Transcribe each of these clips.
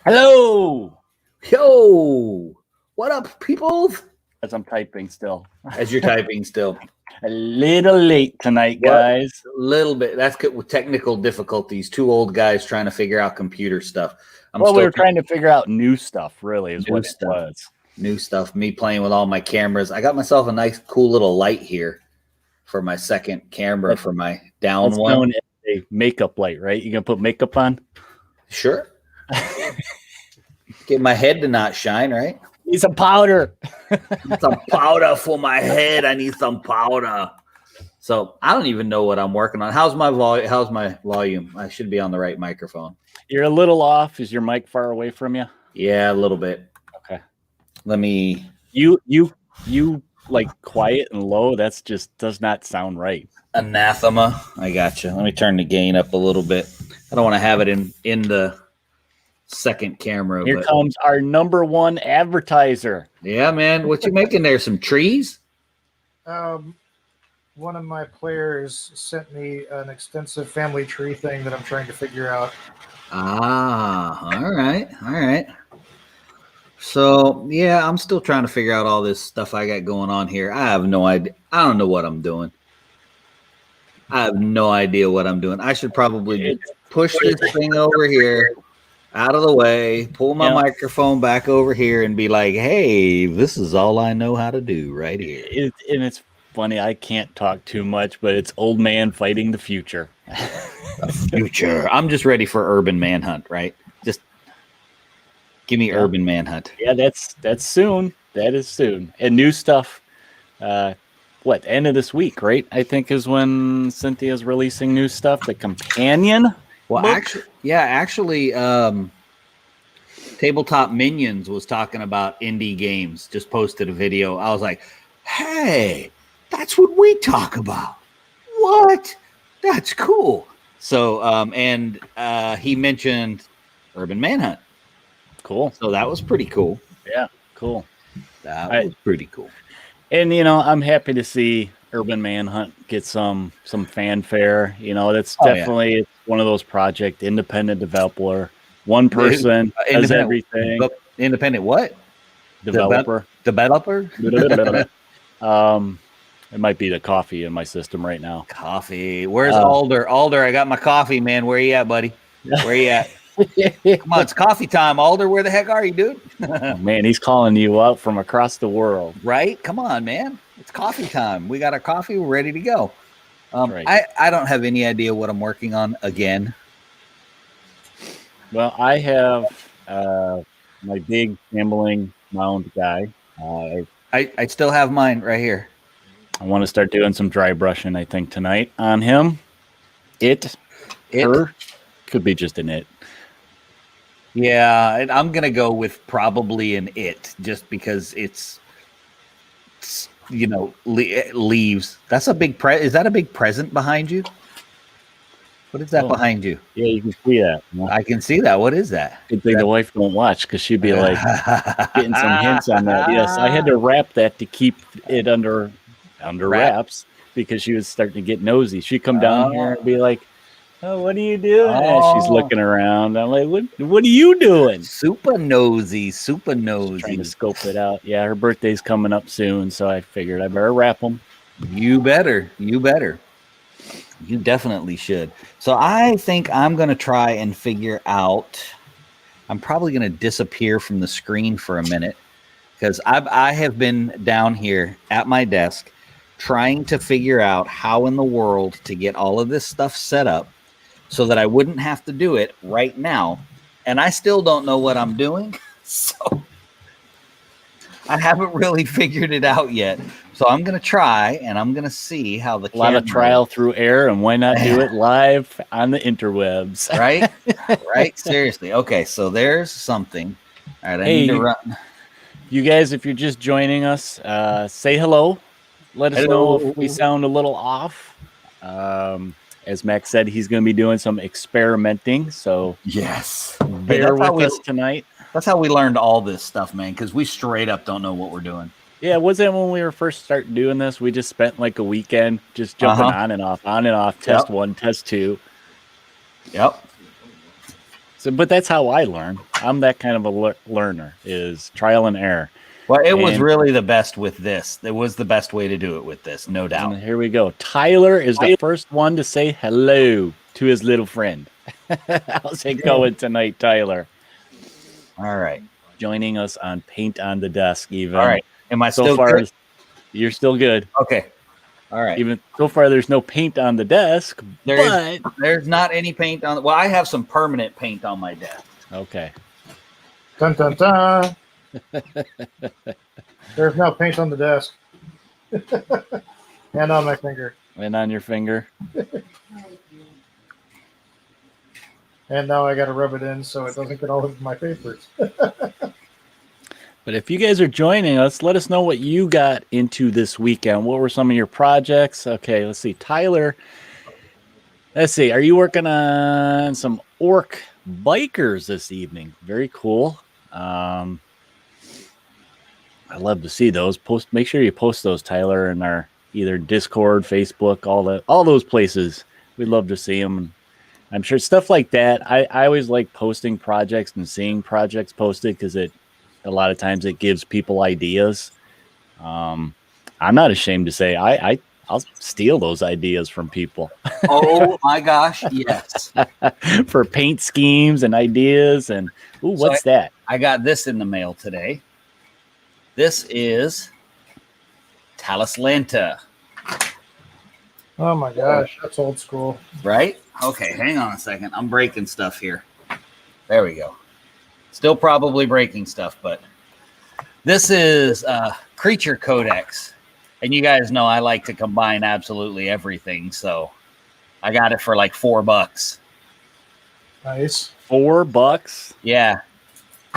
Hello. Yo, what up, people? As I'm typing still. As you're typing still. A little late tonight, guys. A little bit. That's good with technical difficulties. Two old guys trying to figure out computer stuff. We were trying to figure out new stuff, really, is what it was. New stuff. Me playing with all my cameras. I got myself a nice, cool little light here for my second camera for my down That's one. known as a makeup light, right? You gonna put makeup on? Sure. Get my head to not shine, right? Need some powder. Some powder for my head. I need some powder. So I don't even know what I'm working on. How's my volume? I should be on the right microphone. You're a little off. Is your mic far away from you? Yeah, a little bit. Okay. Let me. You like quiet and low. That's just does not sound right. Anathema. I got you. Let me turn the gain up a little bit. I don't want to have it in the second camera. Here comes our number one advertiser. Yeah, man. What you making there? Some trees? One of my players sent me an extensive family tree thing that I'm trying to figure out. Ah, all right. So, yeah, I'm still trying to figure out all this stuff I got going on here. I have no idea. I don't know what I'm doing. I have no idea what I'm doing. I should probably push this thing over here out of the way, pull my microphone back over here and be like, hey, this is all I know how to do right here. And it's funny, I can't talk too much, but it's old man fighting the future. The future. I'm just ready for urban manhunt, right? Just give me urban manhunt. Yeah, that's soon. That is soon. And new stuff. End of this week, right? I think is when Cynthia's releasing new stuff. The companion. Well, actually, Tabletop Minions was talking about indie games. Just posted a video. I was like, hey, that's what we talk about. What? That's cool. So, and he mentioned Urban Manhunt. Cool. So that was pretty cool. Yeah, cool. That was pretty cool. And, I'm happy to see Urban Manhunt get some fanfare. That's definitely one of those project, independent developer. One person does everything. Independent what? Developer. Developer? It might be the coffee in my system right now. Coffee. Where's Alder? Alder, I got my coffee, man. Where you at, buddy? Where you at? Come on, it's coffee time. Alder, where the heck are you, dude? Oh, man, he's calling you out from across the world. Right? Come on, man. It's coffee time. We got our coffee. We're ready to go. Right. I don't have any idea what I'm working on again. Well, I have my big gambling mound guy. I still have mine right here. I want to start doing some dry brushing, I think, tonight on him. Her, could be just an it. Yeah, I'm going to go with probably an it just because it's leaves. That's a big is that a big present behind you? What is that behind you? Yeah, you can see that. I can see that. What is that? Good thing the wife don't watch because she'd be like getting some hints on that. Yes, I had to wrap that to keep it under wraps because she was starting to get nosy. She'd come down here and be like, oh, what are you doing? And she's looking around. I'm like, what are you doing? Super nosy. Trying to scope it out. Yeah, her birthday's coming up soon, so I figured I better wrap them. You better. You definitely should. So I think I'm going to try and figure out. I'm probably going to disappear from the screen for a minute because I have been down here at my desk trying to figure out how in the world to get all of this stuff set up so that I wouldn't have to do it right now. And I still don't know what I'm doing. So I haven't really figured it out yet. So I'm going to try and I'm going to see how a lot of trial through error, and why not do it live on the interwebs? Right? Right? Seriously. Okay, so there's something. All right, I need to run. You guys, if you're just joining us, say hello. Let us know if we sound a little off. As Max said, he's going to be doing some experimenting. So yes, bear with us tonight. That's how we learned all this stuff, man, because we straight up don't know what we're doing. Yeah, wasn't it when we were first starting doing this? We just spent like a weekend just jumping on and off, test 1, test 2. Yep. So, but that's how I learn. I'm that kind of a learner, is trial and error. Well, it was really the best with this. It was the best way to do it with this, no doubt. And here we go. Tyler is the first one to say hello to his little friend. How's it going tonight, Tyler? All right. Joining us on Paint on the Desk, even. All right. Am I so still far? Good? You're still good. Okay. All right. Even so far, there's no paint on the desk, but there's not any paint on. Well, I have some permanent paint on my desk. Okay. Dun dun dun. There's no paint on the desk. And on my finger. And on your finger. And now I got to rub it in so it doesn't get all over my papers. But if you guys are joining us, let us know what you got into this weekend. What were some of your projects? Okay, let's see. Tyler, let's see. Are you working on some orc bikers this evening? Very cool. I love to see those. Make sure you post those, Tyler, in our either Discord, Facebook, all those places. We'd love to see them. I'm sure stuff like that. I always like posting projects and seeing projects posted because a lot of times it gives people ideas. I'm not ashamed to say I'll steal those ideas from people. Oh my gosh, yes. For paint schemes and ideas. And what's that? I got this in the mail today. This is Talislanta. Oh my gosh, that's old school. Right? Okay, hang on a second. I'm breaking stuff here. There we go. Still probably breaking stuff, but this is Creature Codex. And you guys know I like to combine absolutely everything, so I got it for like $4. Nice. $4? Yeah.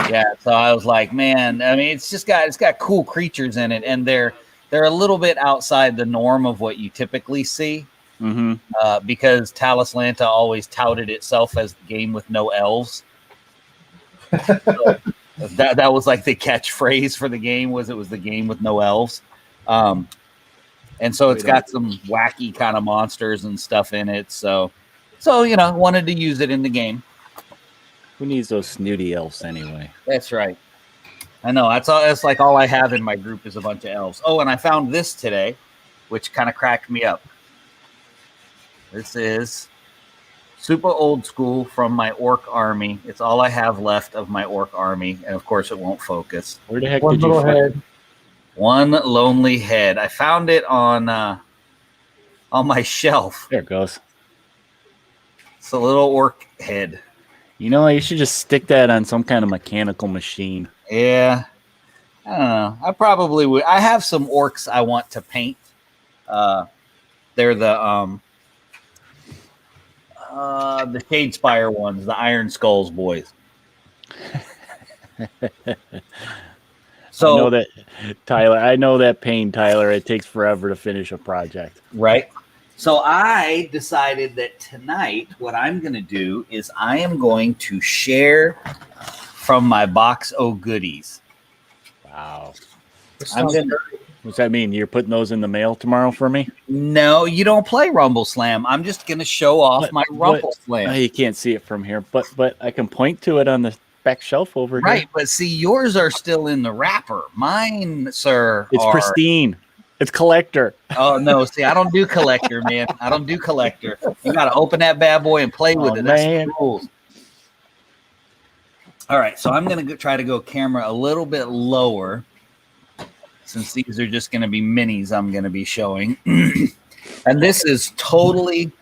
Yeah. So I was like, man, I mean, it's got cool creatures in it, and they're a little bit outside the norm of what you typically see. Mm-hmm. Because Talislanta always touted itself as the game with no elves. So that was like the catchphrase for the game, was it was the game with no elves. And so it's got some wacky kind of monsters and stuff in it. So wanted to use it in the game. Who needs those snooty elves anyway? That's right. I know. That's like all I have in my group is a bunch of elves. Oh, and I found this today, which kind of cracked me up. This is super old school from my orc army. It's all I have left of my orc army, and of course it won't focus. Where the heck One did you little find head. One lonely head. I found it on my shelf. There it goes. It's a little orc head. You know, you should just stick that on some kind of mechanical machine. Yeah. I don't know. I probably would. I have some orcs I want to paint. They're the Shadespire ones, the Iron Skulls boys. So I know that, Tyler. I know that pain, Tyler. It takes forever to finish a project. Right. So I decided that tonight what I'm going to do is I am going to share from my box of goodies. Wow. What's that mean? You're putting those in the mail tomorrow for me? No, you don't play Rumble Slam. I'm just going to show off my Rumble Slam. You can't see it from here, but I can point to it on the back shelf over here. Right, but see, yours are still in the wrapper. Mine, sir, it's pristine. It's collector. Oh, no. See, I don't do collector, man. I don't do collector. You got to open that bad boy and play with it. That's the rules. All right, so I'm going to try to go camera a little bit lower, since these are just going to be minis I'm going to be showing. And this is totally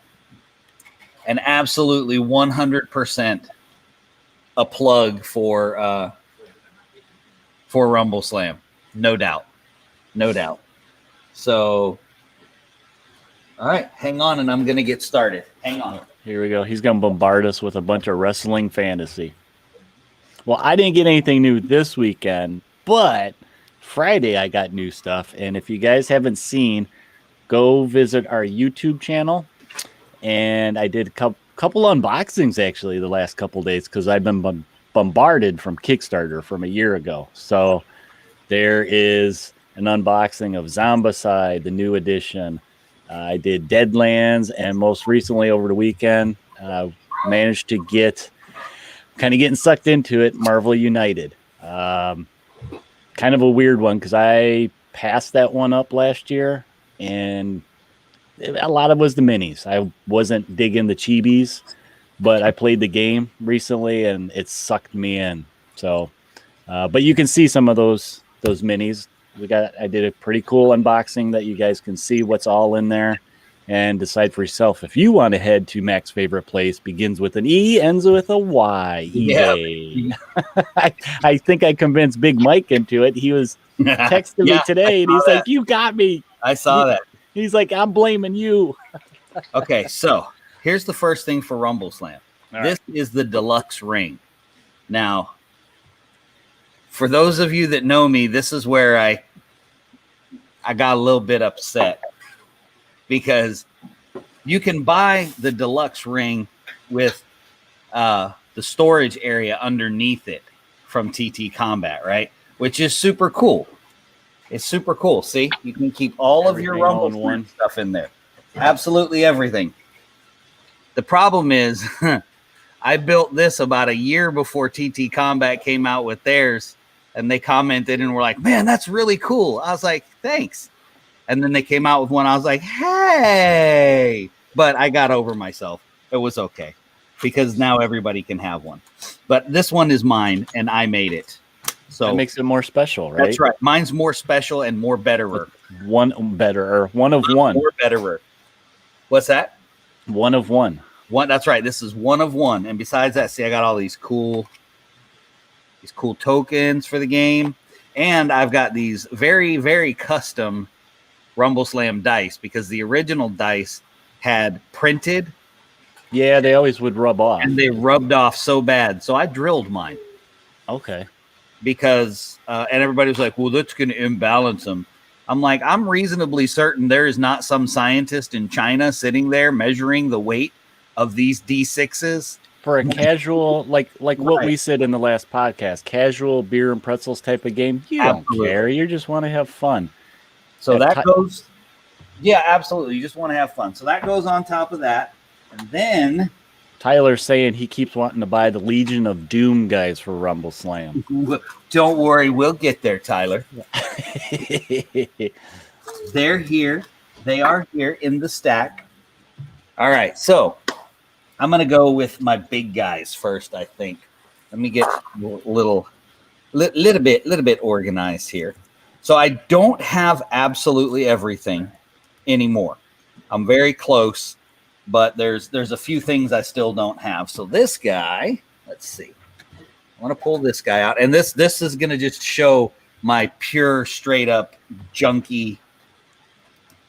and absolutely 100% a plug for Rumble Slam. No doubt. No doubt. So, all right, hang on, and I'm going to get started. Hang on. Here we go. He's going to bombard us with a bunch of wrestling fantasy. Well, I didn't get anything new this weekend, but Friday I got new stuff. And if you guys haven't seen, go visit our YouTube channel. And I did a couple unboxings, actually, the last couple days because I've been bombarded from Kickstarter from a year ago. So there is an unboxing of Zombicide, the new edition. I did Deadlands, and most recently over the weekend, managed to get kind of getting sucked into it. Marvel United. Kind of a weird one because I passed that one up last year, and a lot of it was the minis. I wasn't digging the chibis, but I played the game recently, and it sucked me in. So, but you can see some of those minis. I did a pretty cool unboxing that you guys can see what's all in there and decide for yourself if you want to head to Mac's favorite place. Begins with an E, ends with a Y. eBay. Yeah. I think I convinced Big Mike into it. He was texting me today, and he's like, "You got me." I saw that. He's like, "I'm blaming you." Okay, so here's the first thing for Rumble Slam. This is the deluxe ring. Now, for those of you that know me, this is where I got a little bit upset, because you can buy the deluxe ring with the storage area underneath it from TT Combat, right? Which is super cool. It's super cool. See, you can keep all of your Rumble Slam stuff in there. Absolutely everything. The problem is I built this about a year before TT Combat came out with theirs, and they commented and were like, "Man, that's really cool." I was like, "Thanks." And then they came out with one. I was like, "Hey," but I got over myself. It was okay because now everybody can have one. But this one is mine, and I made it. So that makes it more special, right? That's right. Mine's more special and more betterer. One of one. More betterer. What's that? One of one. One. That's right. This is one of one. And besides that, see, I got all these cool tokens for the game, and I've got these very, very custom Rumble Slam dice, because the original dice had printed. Yeah, they always would rub off, and they rubbed off so bad. So I drilled mine. Okay. Because and everybody was like, "Well, that's going to imbalance them." I'm like, I'm reasonably certain there is not some scientist in China sitting there measuring the weight of these D6s for a casual, like what we said in the last podcast, casual beer and pretzels type of game. You don't care. You just want to have fun. So that goes, yeah, absolutely. You just want to have fun. So that goes on top of that, and then Tyler's saying he keeps wanting to buy the Legion of Doom guys for Rumble Slam. Don't worry, we'll get there, Tyler. They're here. They are here in the stack. All right, so I'm going to go with my big guys first, I think. Let me get a little bit organized here. So I don't have absolutely everything anymore. I'm very close, but there's a few things I still don't have. So this guy, let's see. I want to pull this guy out, and this is going to just show my pure, straight up junky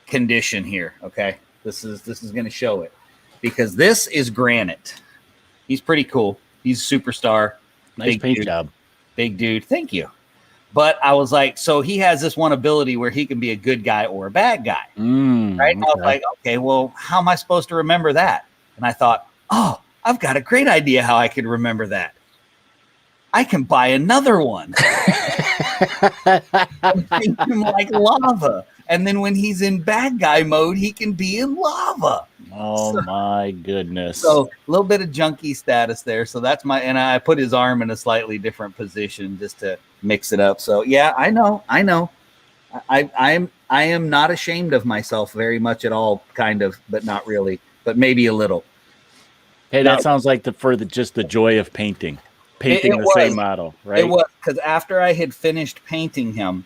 condition here. Okay, this is going to show it, because this is Granite. He's pretty cool. He's a superstar. Nice paint job. Big dude. Thank you. But I was like, so he has this one ability where he can be a good guy or a bad guy. Right? And I was like, okay, well, how am I supposed to remember that? And I thought, oh, I've got a great idea how I can remember that. I can buy another one. Make him like lava. And then when he's in bad guy mode, he can be in lava. Oh, my goodness. So a little bit of junkie status there. So that's and I put his arm in a slightly different position just to mix it up. So yeah, I know. I am not ashamed of myself very much at all, kind of, but not really, but maybe a little. Hey, that sounds like just the joy of painting the same model, right? It was, because after I had finished painting him,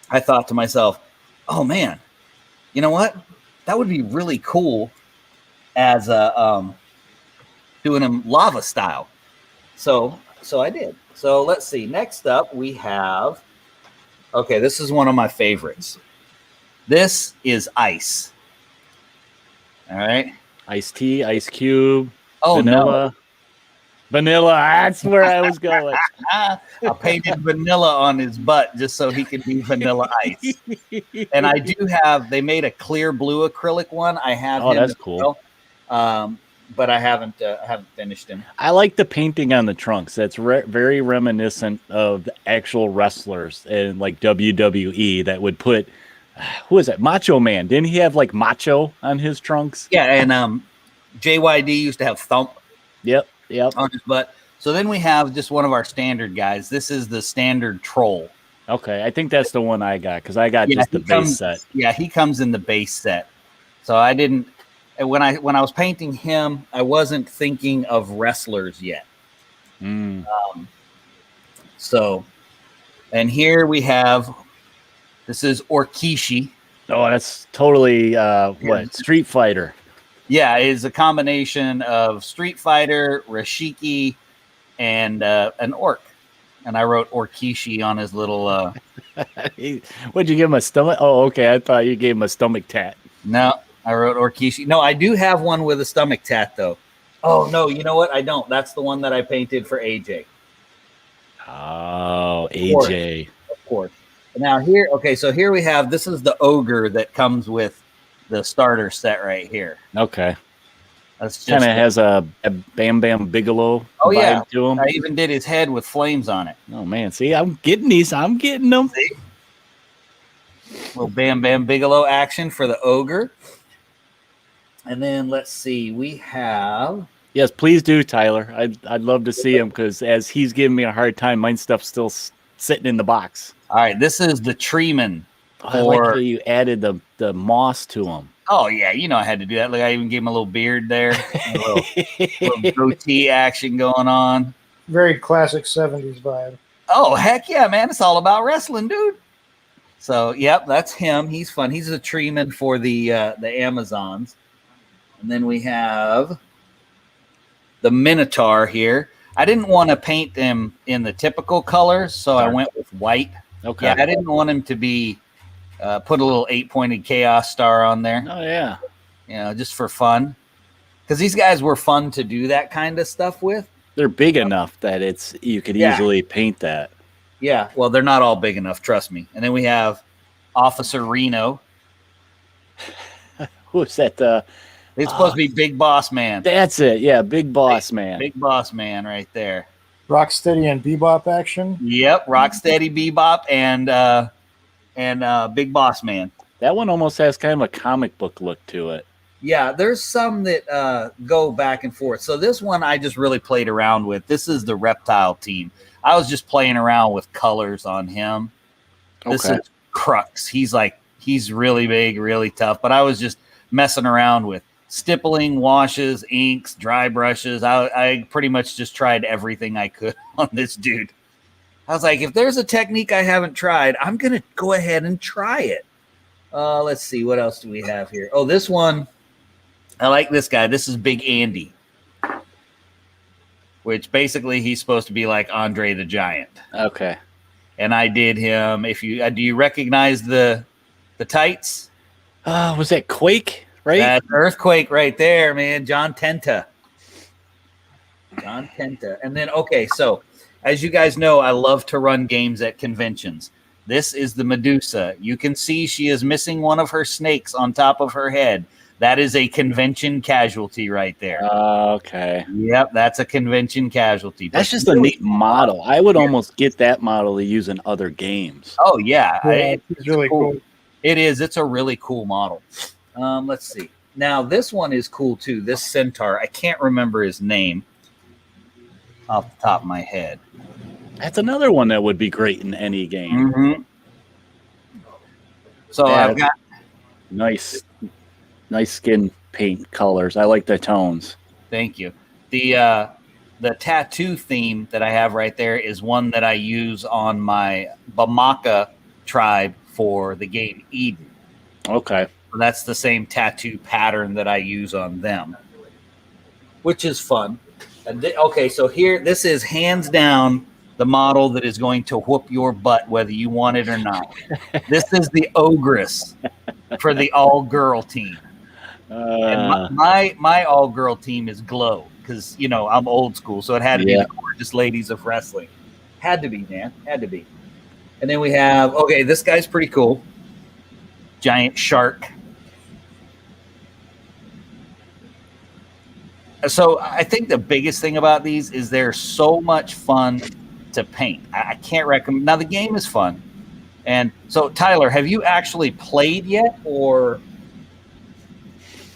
I thought to myself, oh man, you know what? That would be really cool as a doing him lava style. So I did. So let's see. Next up we have, okay, this is one of my favorites. This is Ice. All right. Iced tea, Ice Cube, vanilla. Vanilla, that's where I was going. I painted vanilla on his butt just so he could be Vanilla Ice. And I do have, they made a clear blue acrylic one. I have him. That's cool. Well, but I haven't finished him. I like the painting on the trunks. That's very reminiscent of the actual wrestlers in like WWE that would put, who is that? Macho Man. Didn't he have like Macho on his trunks? Yeah, and JYD used to have Thump. Yep. On his butt. So then we have just one of our standard guys. This is the standard troll. Okay, I think that's the one I got because I got just the base set. Yeah, he comes in the base set. So I didn't. When I was painting him, I wasn't thinking of wrestlers yet. So, and here we have. This is Orkishi. Oh, that's totally Street Fighter. Yeah, it's a combination of Street Fighter, Rashiki, and an orc. And I wrote Orkishi on his little. What'd you give him, a stomach? Oh, okay. I thought you gave him a stomach tat. No, I wrote Orkishi. No, I do have one with a stomach tat, though. Oh, no, you know what? I don't. That's the one that I painted for AJ. Oh, AJ. Of course. Now here, okay, so here we have, this is the ogre that comes with the starter set right here. Okay. That's kind of has a Bam Bam Bigelow vibe to him. I even did his head with flames on it. Oh, man. See, I'm getting these. I'm getting them. See? Little Bam Bam Bigelow action for the ogre. And then let's see, we have... Yes, please do, Tyler. I'd love to see him because as he's giving me a hard time, mine stuff's still sitting in the box. All right, this is the Treeman. I like how you added the moss to him. Oh, yeah, you know I had to do that. Like I even gave him a little beard there. A little goatee action going on. Very classic 70s vibe. Oh, heck yeah, man. It's all about wrestling, dude. So, yep, that's him. He's fun. He's a Treeman for the Amazons. And then we have the Minotaur here. I didn't want to paint him in the typical colors, so I went with white. Okay. Yeah, I didn't want him to be put a little 8-pointed chaos star on there. Oh yeah. You know, just for fun. Because these guys were fun to do that kind of stuff with. They're big enough that you could easily paint that. Yeah. Well, they're not all big enough, trust me. And then we have Officer Reno. Who's that? It's supposed to be Big Boss Man. That's it. Yeah, Big Boss Man. Big Boss Man right there. Rocksteady and Bebop action. Yep, Rocksteady, Bebop, and Big Boss Man. That one almost has kind of a comic book look to it. Yeah, there's some that go back and forth. So this one I just really played around with. This is the Reptile team. I was just playing around with colors on him. This is Crux. He's really big, really tough. But I was just messing around with stippling, washes, inks, dry brushes. I pretty much just tried everything I could on this dude. I was like, if there's a technique I haven't tried, I'm going to go ahead and try it. Let's see. What else do we have here? Oh, this one. I like this guy. This is Big Andy, which basically he's supposed to be like Andre the Giant. Okay. And I did him. If you do you recognize the tights? Was that Quake? Right? That's Earthquake right there, man. John Tenta. And then, okay, so as you guys know, I love to run games at conventions. This is the Medusa. You can see she is missing one of her snakes on top of her head. That is a convention casualty right there. Okay. Yep, that's a convention casualty. That's just a neat model. I would almost get that model to use in other games. Oh, yeah. It's really cool. It is. It's a really cool model. Let's see. Now, this one is cool, too. This Centaur. I can't remember his name off the top of my head. That's another one that would be great in any game. Mm-hmm. So I've got... Nice skin paint colors. I like the tones. Thank you. The tattoo theme that I have right there is one that I use on my Bamaka tribe for the game Eden. Okay. That's the same tattoo pattern that I use on them, which is fun. And okay, so here, this is hands down the model that is going to whoop your butt, whether you want it or not. This is the Ogress for the all-girl team. And my all-girl team is Glow because, you know, I'm old school, so it had to be the gorgeous ladies of wrestling. Had to be, man. Had to be. And then we have, okay, this guy's pretty cool. Giant shark. So I think the biggest thing about these is they're so much fun to paint. I can't recommend. Now, the game is fun. And so, Tyler, have you actually played yet, or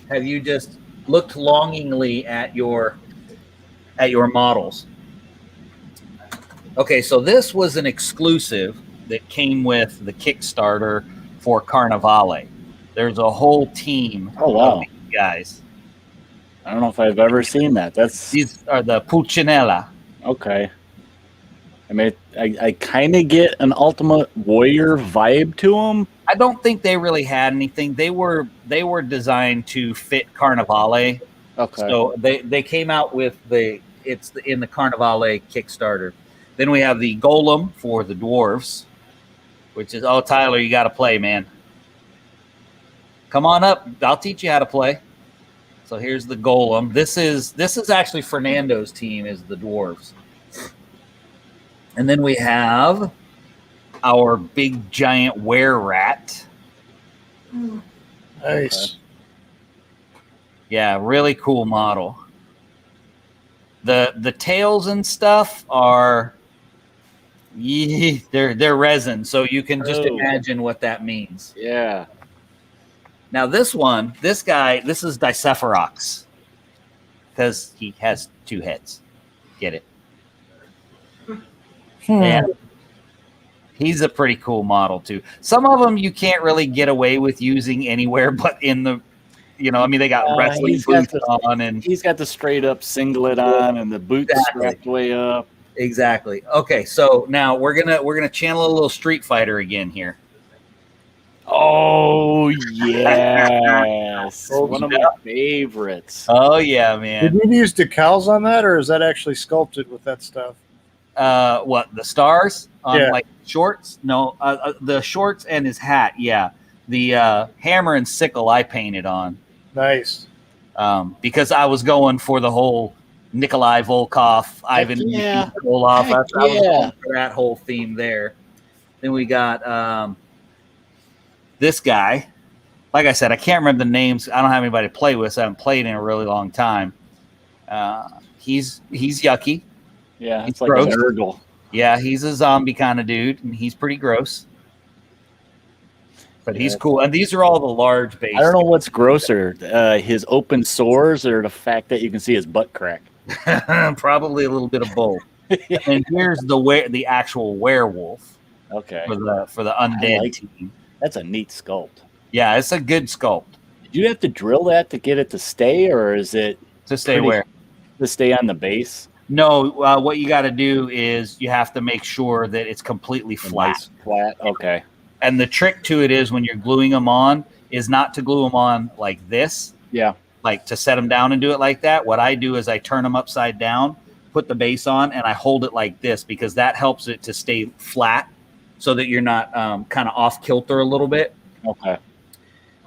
have you just looked longingly at your models? Okay, so this was an exclusive that came with the Kickstarter for Carnivale. There's a whole team Oh, of wow. these guys. I don't know if I've ever seen that. That's These are the Pulcinella. okay. I mean, I kind of get an Ultimate Warrior vibe to them. I don't think they really had anything. They were designed to fit Carnivale. Okay. So they came out with in the Carnivale Kickstarter. Then we have the Golem for the dwarves, which is, oh, Tyler, you got to play, man. Come on up. I'll teach you how to play. So here's the Golem. This is actually Fernando's team, is the dwarves. And then we have our big giant were-rat. Nice. Yeah, really cool model. The tails and stuff are they're resin, so you can just imagine what that means. Yeah. Now this guy, this is Dicepharox, because he has 2 heads. Get it? Yeah. He's a pretty cool model too. Some of them you can't really get away with using anywhere but in the, I mean, they got wrestling boots on, and he's got the straight up singlet on and the boots strapped way up. Exactly. Okay, so now we're gonna channel a little Street Fighter again here. Oh yes, one of my favorites. Oh yeah, man. Did you use decals on that, or is that actually sculpted with that stuff? What, the stars on Yeah. Shorts? No, the shorts and his hat. Yeah, the hammer and sickle I painted on. Nice. Because I was going for the whole Nikolai Volkov, Ivan Volkov. I was going for that whole theme there. Then we got this guy. Like I said, I can't remember the names. I don't have anybody to play with, so I haven't played in a really long time. He's yucky. Yeah, it's He's like gross. an Urgle. Yeah, he's a zombie kind of dude, and he's pretty gross. But he's cool. And these are all the large base. I don't know what's grosser, his open sores or the fact that you can see his butt crack. Probably a little bit of both. And here's the actual werewolf. Okay. For the undead team. That's a neat sculpt. Yeah, it's a good sculpt. Did you have to drill that to get it to stay, or is it to stay where? To stay on the base? No, what you got to do is you have to make sure that it's completely flat. Nice flat. Okay. And the trick to it is when you're gluing them on is not to glue them on like this. Yeah. Like to set them down and do it like that. What I do is I turn them upside down, put the base on, and I hold it like this because that helps it to stay flat so that you're not kind of off kilter a little bit. Okay.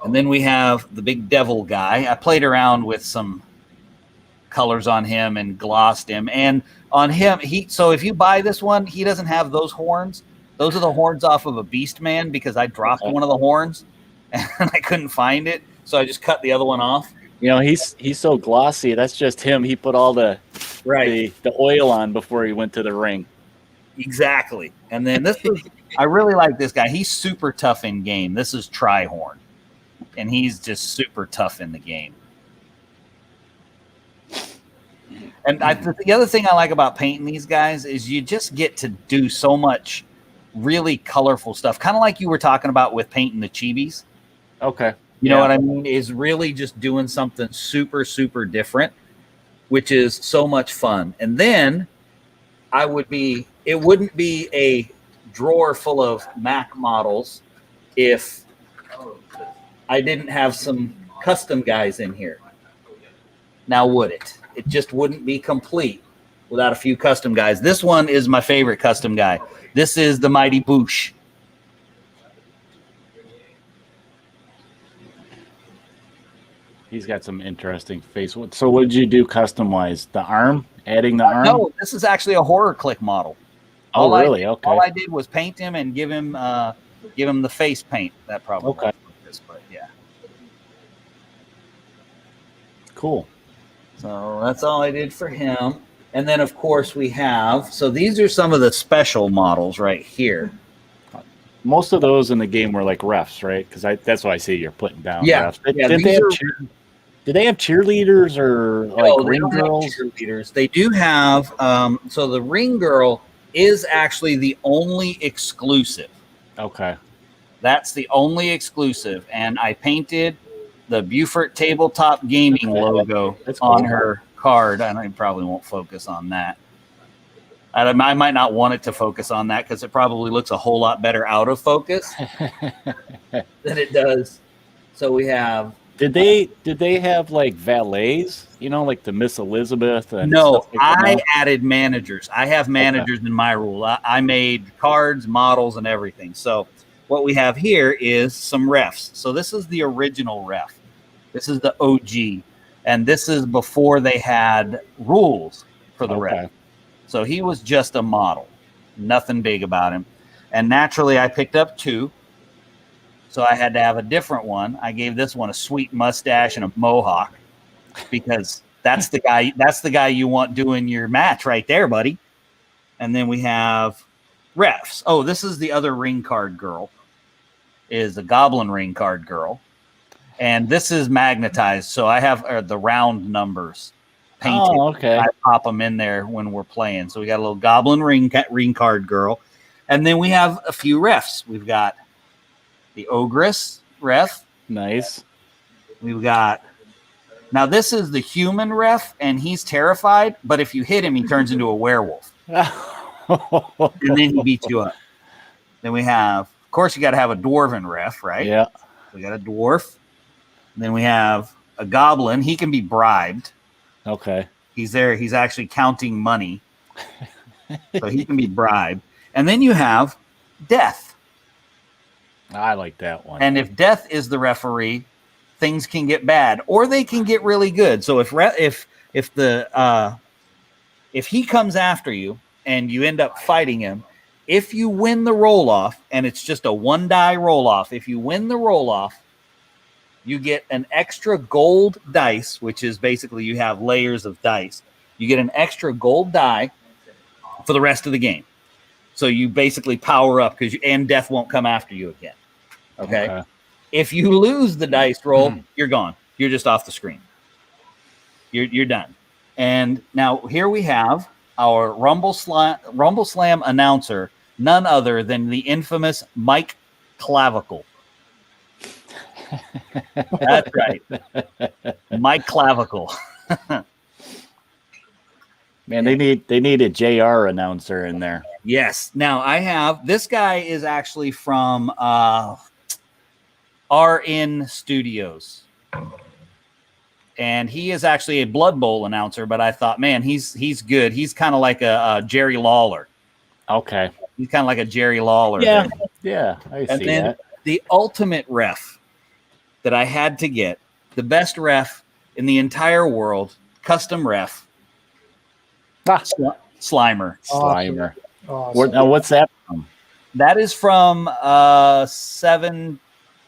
And then we have the big devil guy. I played around with some colors on him and glossed him. And on him, so if you buy this one, he doesn't have those horns. Those are the horns off of a beast man because I dropped one of the horns and I couldn't find it. So I just cut the other one off. He's so glossy. That's just him. He put all the oil on before he went to the ring. Exactly. And then I really like this guy. He's super tough in game. This is Trihorn. And he's just super tough in the game. And the other thing I like about painting these guys is you just get to do so much really colorful stuff. Kind of like you were talking about with painting the chibis. Okay. You know what I mean? Is really just doing something super, super different, which is so much fun. And then it wouldn't be a drawer full of Mac models if I didn't have some custom guys in here. Now, would it? It just wouldn't be complete without a few custom guys. This one is my favorite custom guy. This is the Mighty Boosh. He's got some interesting face. So what did you do custom-wise? The arm? Adding the arm? No, this is actually a horror click model. Really? Okay. All I did was paint him and give him the face paint. That probably. Okay. But yeah. Cool. So that's all I did for him. And then, of course, we have... So these are some of the special models right here. Most of those in the game were like refs, right? Because that's why I see you're putting down refs. Did they have cheerleaders or like ring girls? Cheerleaders. They do have... so the ring girl is actually the only exclusive. Okay. That's the only exclusive. And I painted the Beaufort Tabletop Gaming logo That's on cool. her card. And I probably won't focus on that. I might not want it to focus on that because it probably looks a whole lot better out of focus than it does. So we have. Did they have like valets? You know, like the Miss Elizabeth and No, stuff like I that? added managers. I have managers in my rule. I made cards, models, and everything. So what we have here is some refs. So this is the original ref. This is the OG. And this is before they had rules for the ref. So he was just a model. Nothing big about him. And naturally, I picked up 2. So I had to have a different one. I gave this one a sweet mustache and a mohawk because that's the guy you want doing your match right there, buddy. And then we have refs. Oh, this is the other ring card girl. Is a goblin ring card girl. And this is magnetized. So I have the round numbers painted. Oh, okay. I pop them in there when we're playing. So we got a little goblin ring card girl. And then we have a few refs. We've got the ogress ref. Nice. We've got, now this is the human ref, and he's terrified, but if you hit him, he turns into a werewolf. And then he beats you up. Then we have, of course, you got to have a dwarven ref, right? Yeah. We got a dwarf. Then we have a goblin. He can be bribed. Okay. He's there. He's actually counting money. So he can be bribed. And then you have death. I like that one. And if death is the referee, things can get bad or they can get really good. So if he comes after you and you end up fighting him, if you win the roll off, and it's just a 1-die roll off, if you win the roll off, you get an extra gold dice, which is basically you have layers of dice. You get an extra gold die for the rest of the game. So you basically power up and death won't come after you again. Okay. If you lose the dice roll, you're gone. You're just off the screen. You're done. And now here we have our Rumble Slam announcer, none other than the infamous Mike Clavicle. That's right. Mike Clavicle. Man, they need a JR announcer in there. Yes. Now I have, this guy is actually from RN Studios. And he is actually a Blood Bowl announcer, but I thought, man, he's good. He's kind of like a Jerry Lawler. Okay. He's kind of like a Jerry Lawler. Yeah. Yeah. I and see then that. The ultimate ref that I had to get, the best ref in the entire world, custom ref, Slimer. Slimer. Awesome. Now, what's that from? That is from 7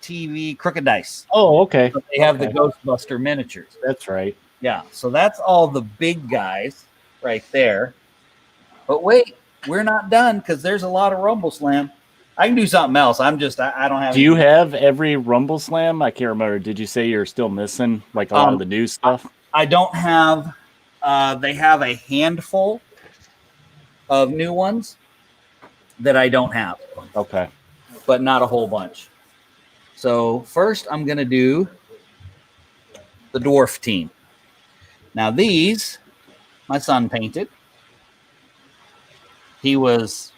TV Crooked Dice. Oh, okay. So they have the Ghostbuster miniatures. That's right. Yeah, so that's all the big guys right there. But wait, we're not done because there's a lot of Rumble Slam. I can do something else. I don't have. Do you have every Rumble Slam? I can't remember. Did you say you're still missing like a lot of the new stuff? I don't have. They have a handful of new ones that I don't have. Okay. But not a whole bunch. So first I'm going to do the dwarf team. Now these, my son painted. He was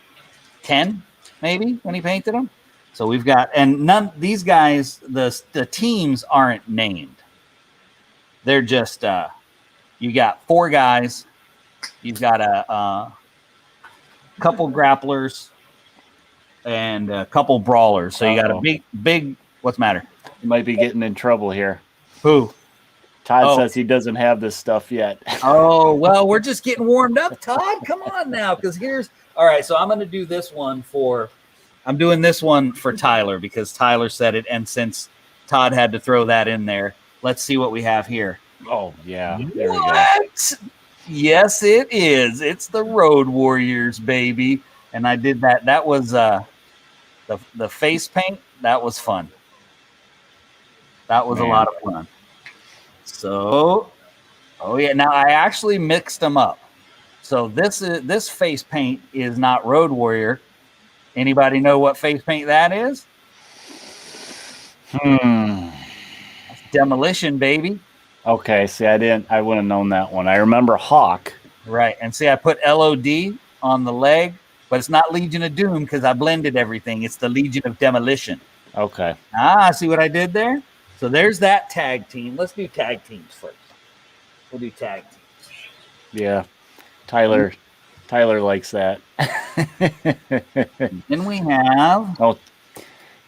10 maybe when he painted them. So we've got, and these guys, the teams aren't named. They're just, you got 4 guys. You've got a couple grapplers and a couple brawlers. So you got a big, what's the matter? You might be getting in trouble here. Who? Todd says he doesn't have this stuff yet. Oh, well, we're just getting warmed up, Todd. Come on now, because all right, so I'm going to do this one I'm doing this one for Tyler because Tyler said it, and since Todd had to throw that in there, let's see what we have here. Oh, yeah. There we go. Yes, it is. It's the Road Warriors, baby. And I did that. That was the face paint. That was fun. That was a lot of fun. So, oh yeah. Now I actually mixed them up. So this face paint is not Road Warrior. Anybody know what face paint that is? That's Demolition, baby. Okay, see, I wouldn't have known that one. I remember Hawk. Right, and see, I put LOD on the leg, but it's not Legion of Doom because I blended everything. It's the Legion of Demolition. Okay. See what I did there? So there's that tag team. Let's do tag teams first. We'll do tag teams. Yeah. Tyler likes that. Then we have... Oh,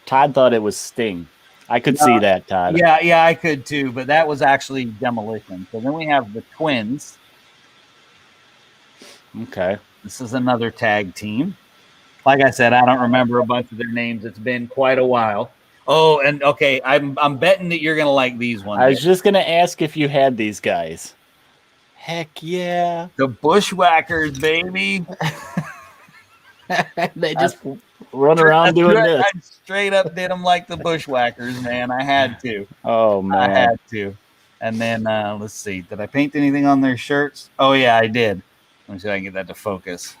Todd thought it was Sting. I could see that, Todd. Yeah, I could too, but that was actually Demolition. So then we have the Twins. Okay. This is another tag team. Like I said, I don't remember a bunch of their names. It's been quite a while. Oh, and okay, I'm betting that you're gonna like these ones. I was just gonna ask if you had these guys. Heck yeah. The Bushwhackers, baby. They just run around doing this. I straight up did them like the Bushwhackers, man. I had to. Oh, man. I had to. And then, let's see. Did I paint anything on their shirts? Oh, yeah, I did. Let me see if I can get that to focus.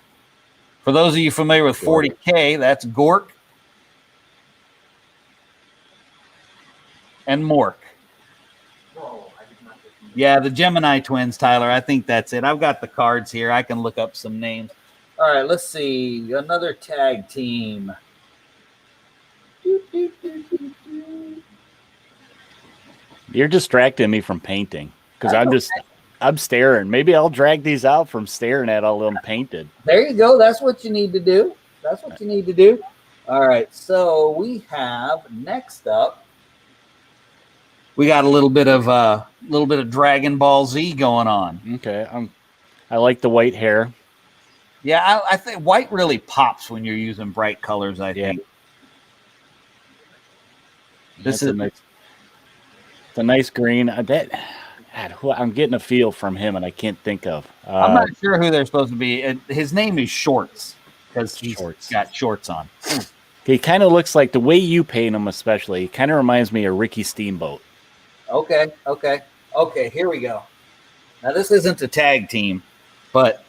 For those of you familiar with 40K, that's Gork and Mork. Yeah, the Gemini twins, Tyler. I think that's it. I've got the cards here. I can look up some names. All right, let's see. Another tag team. You're distracting me from painting because I'm staring. Maybe I'll drag these out from staring at all of them painted. There you go. That's what you need to do. That's what you need to do. All right, so we have next up. We got a little bit of Dragon Ball Z going on. Okay, I like the white hair. Yeah, I think white really pops when you're using bright colors. I think. This is a nice green. I'm getting a feel from him, and I can't think of. I'm not sure who they're supposed to be. His name is Shorts because he's got shorts on. He kind of looks like the way you paint him, especially. He kind of reminds me of Ricky Steamboat. Okay. Here we go. Now this isn't a tag team, but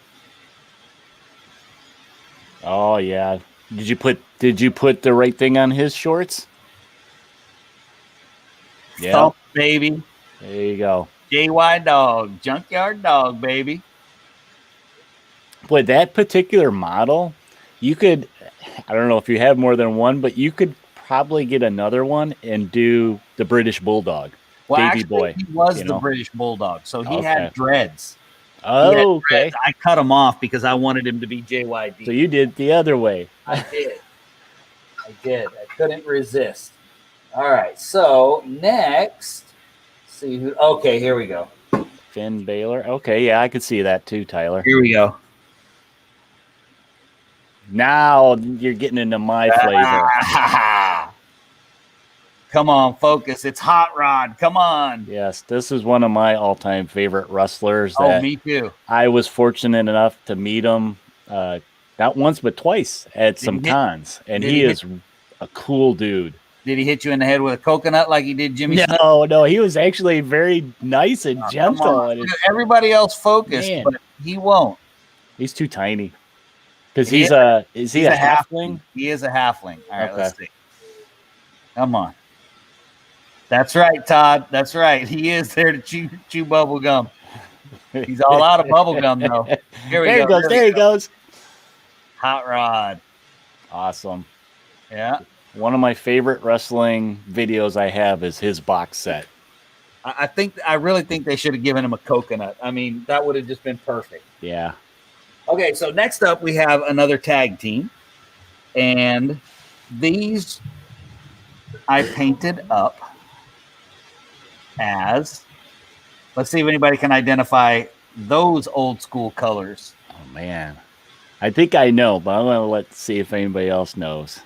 oh yeah, did you put the right thing on his shorts? Yeah, Thump, baby. There you go. JY Dog, Junkyard Dog, baby. Boy, that particular model, you could. I don't know if you have more than one, but you could probably get another one and do the British Bulldog. Well, Davey actually, boy, he was the British Bulldog, so he had dreads. Oh, okay. Dreads. I cut him off because I wanted him to be JYD. So you did the other way. I did. I couldn't resist. All right. So next, see who. Okay, here we go. Finn Balor. Okay, yeah, I could see that too, Tyler. Here we go. Now you're getting into my flavor. Come on, focus. It's Hot Rod. Come on. Yes, this is one of my all-time favorite wrestlers. Oh, me too. I was fortunate enough to meet him not once but twice at some cons, and he is a cool dude. Did he hit you in the head with a coconut like he did Jimmy Smith? No, he was actually very nice and gentle. Everybody else focused, but he won't. He's too tiny. Because is he a halfling? He is a halfling. All right, let's see. Come on. That's right, Todd. That's right. He is there to chew bubble gum. He's all out of bubble gum, though. There he goes. Hot Rod. Awesome. Yeah. One of my favorite wrestling videos I have is his box set. I really think they should have given him a coconut. I mean, that would have just been perfect. Yeah. Okay, so next up we have another tag team. And these I painted up as, let's see if anybody can identify those old school colors. Oh, man. I think I know, but I'm going to see if anybody else knows.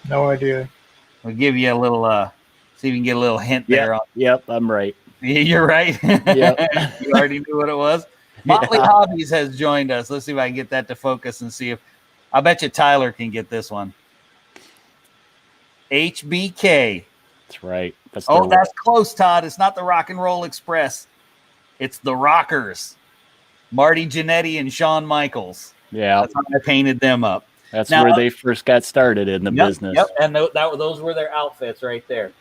No idea. We'll give you a little, see if you can get a little hint there. Yep, I'm right. You're right. Yep. You already knew what it was. Motley Hobbies has joined us. Let's see if I can get that to focus and see if, I bet you Tyler can get this one. HBK. That's right. That's close, Todd. It's not the Rock and Roll Express. It's the Rockers. Marty Jannetty and Shawn Michaels. Yeah, that's how I painted them up. That's where they first got started in the business. Yep, and those were their outfits right there.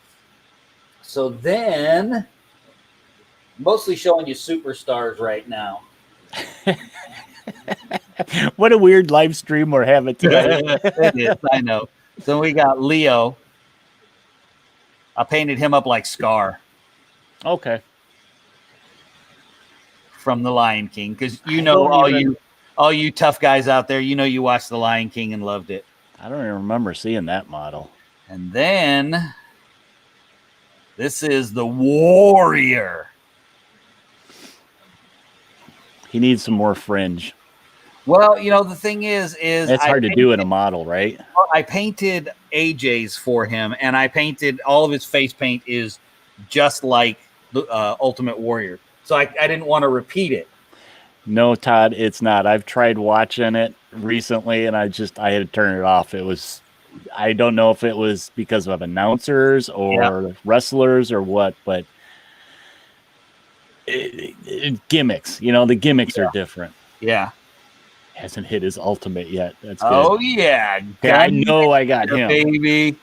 So then, mostly showing you superstars right now. What a weird live stream we're having today. It is, I know. So we got Leo. I painted him up like Scar. Okay. From The Lion King, because all you tough guys out there, you watched The Lion King and loved it. I don't even remember seeing that model. And then this is the Warrior. He needs some more fringe. Well, the thing is it's hard to do in a model, right? I painted AJ's for him, and I painted all of his face paint is just like the Ultimate Warrior. So I didn't want to repeat it. No, Todd, it's not. I've tried watching it recently, and I had to turn it off. I don't know if it was because of announcers or wrestlers or what, but gimmicks. The gimmicks are different. Yeah. Hasn't hit his ultimate yet. That's good. Oh, yeah. I know I got him. Baby.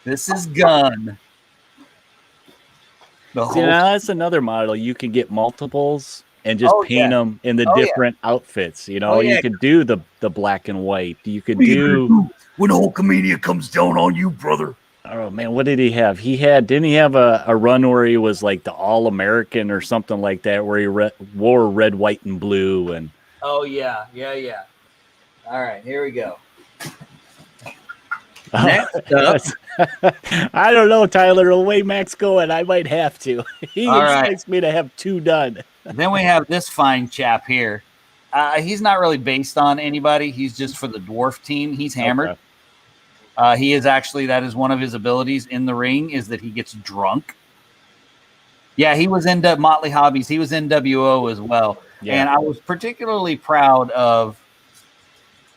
This is Gun. See, now that's another model. You can get multiples and just paint them in the different outfits. You can do the black and white. You could do when Hulkamania comes down on you, brother. Oh man, what did he have? Didn't he have a run where he was like the All-American or something like that, where he wore red, white, and blue? And oh yeah. All right, here we go. Next up. I don't know, Tyler. The way Mac's going, I might have to. He expects me to have 2 done. Then we have this fine chap here. He's not really based on anybody. He's just for the dwarf team. He's hammered. Okay. That is one of his abilities in the ring, is that he gets drunk. Yeah, he was in Motley Hobbies. He was in WO as well. Yeah. And I was particularly proud of.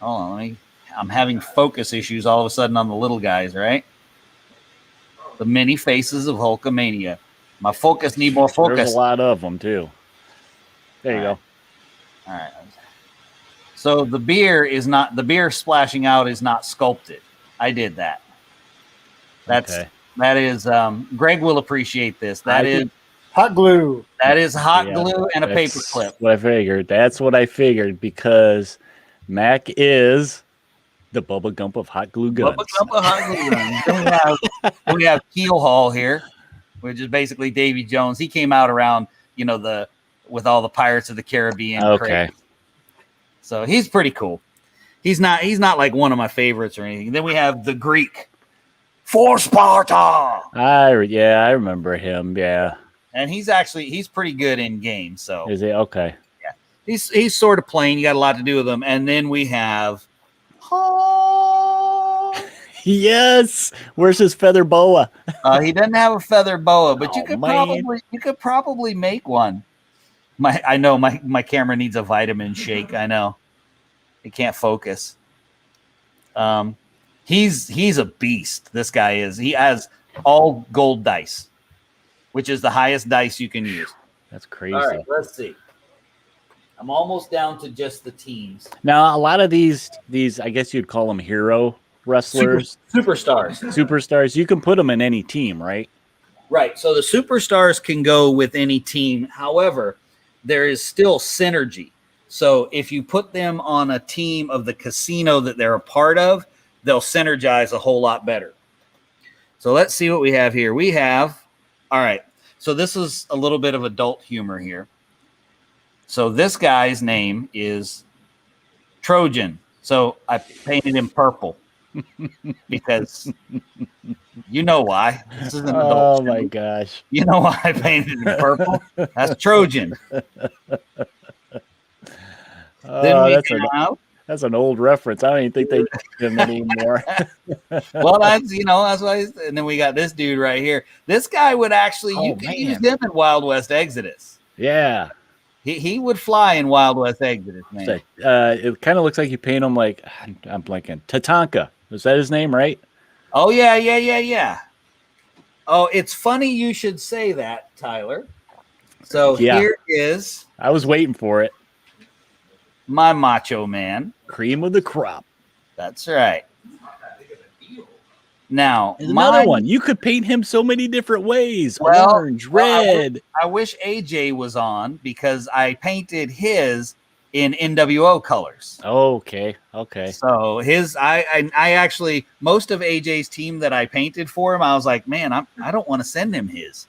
Hold on, I'm having focus issues all of a sudden on the little guys, right? The many faces of Hulkamania. My focus need more focus. There's a lot of them too. There you go. All right. So the beer splashing out is not sculpted. I did that. That is Greg will appreciate this. That is hot glue. That is hot glue and a paper clip. What I figured. That's what I figured, because Mac is the Bubba Gump of hot glue guns. Bubba Gump of hot glue guns. we have Keel Hall here, which is basically Davy Jones. He came out around, with all the Pirates of the Caribbean. Okay. So he's pretty cool. He's not like one of my favorites or anything. Then we have the Greek, for Sparta. I remember him. Yeah. And he's pretty good in game. So is he? Okay. Yeah. He's sort of plain. You got a lot to do with him. And then we have. Yes. Where's his feather boa? He doesn't have a feather boa, but you could probably make one. I know my camera needs a vitamin shake. I know. It can't focus. He's a beast. This guy is. He has all gold dice, which is the highest dice you can use. That's crazy. All right, let's see. I'm almost down to just the teams. Now, a lot of these, I guess you'd call them hero wrestlers. Superstars. You can put them in any team, right? Right. So the superstars can go with any team. However, there is still synergy. So if you put them on a team of the casino that they're a part of, they'll synergize a whole lot better. So let's see what we have here. All right. So this is a little bit of adult humor here. So this guy's name is Trojan. So I painted him purple because you know why. This is an adult. Oh my gosh. You know why I painted him purple? That's Trojan. That's an old reference. I don't even think they do them anymore. Well, that's why. And then we got this dude right here. This guy would actually, you can use him in Wild West Exodus. Yeah. He would fly in Wild West Exodus, man. It kind of looks like you paint him like, I'm blanking. Tatanka. Is that his name, right? Oh, yeah. Oh, it's funny you should say that, Tyler. So Yeah. here is I was waiting for it. my Macho Man. Cream of the crop. That's right. Now, There's another one. You could paint him so many different ways. Orange, red. I wish AJ was on because I painted his in NWO colors. Okay. So I actually, most of AJ's team that I painted for him, I was like, man, I don't want to send him his.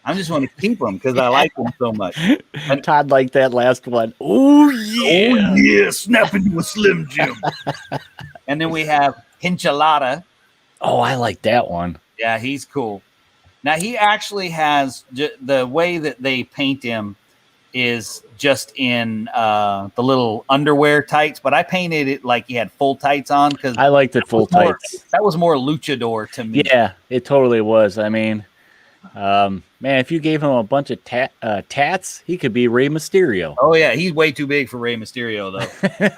I just want to keep him because I like him so much. And Todd liked that last one. Oh yeah. Snap into a Slim Jim. And then we have Hinchalada. Oh, I like that one. Yeah, he's cool. Now he actually has the way that they paint him is just in the little underwear tights, but I painted it like he had full tights on because I liked it full tights. That was more luchador to me. Yeah, it totally was. I mean, man, if you gave him a bunch of tats, he could be Rey Mysterio. Oh yeah, he's way too big for Rey Mysterio though.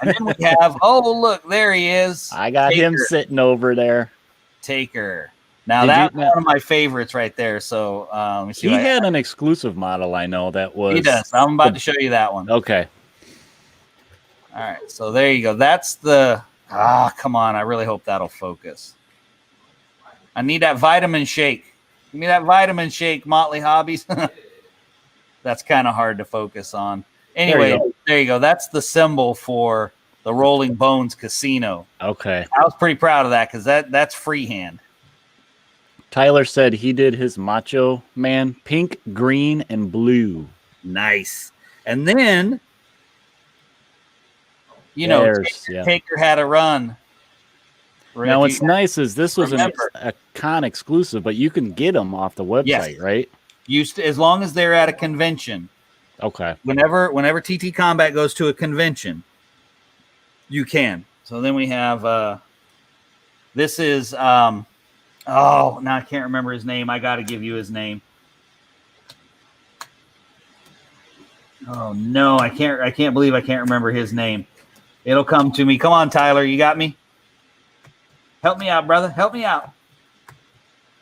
And then we have, oh look, there he is. I got him sitting over there. Taker. Now that's one of my favorites right there. So let me see. He had an exclusive model, I know that was. He does. I'm about to show you that one. Okay. All right. So there you go. That's the. Come on. I really hope that'll focus. I need that vitamin shake. Give me that vitamin shake, Motley Hobbies. That's kind of hard to focus on. Anyway, there you go. That's the symbol for the Rolling Bones Casino. Okay. I was pretty proud of that because that's freehand. Tyler said he did his Macho Man pink, green, and blue. Nice. And then, Taker had a run. Now, what's nice is this was a con exclusive, but you can get them off the website, right? As long as they're at a convention. Okay. Whenever TT Combat goes to a convention, you can. So then we have this is now I can't remember his name. I got to give you his name. Oh no, I can't believe I can't remember his name. It'll come to me. Come on, Tyler, you got me? Help me out, brother. Help me out.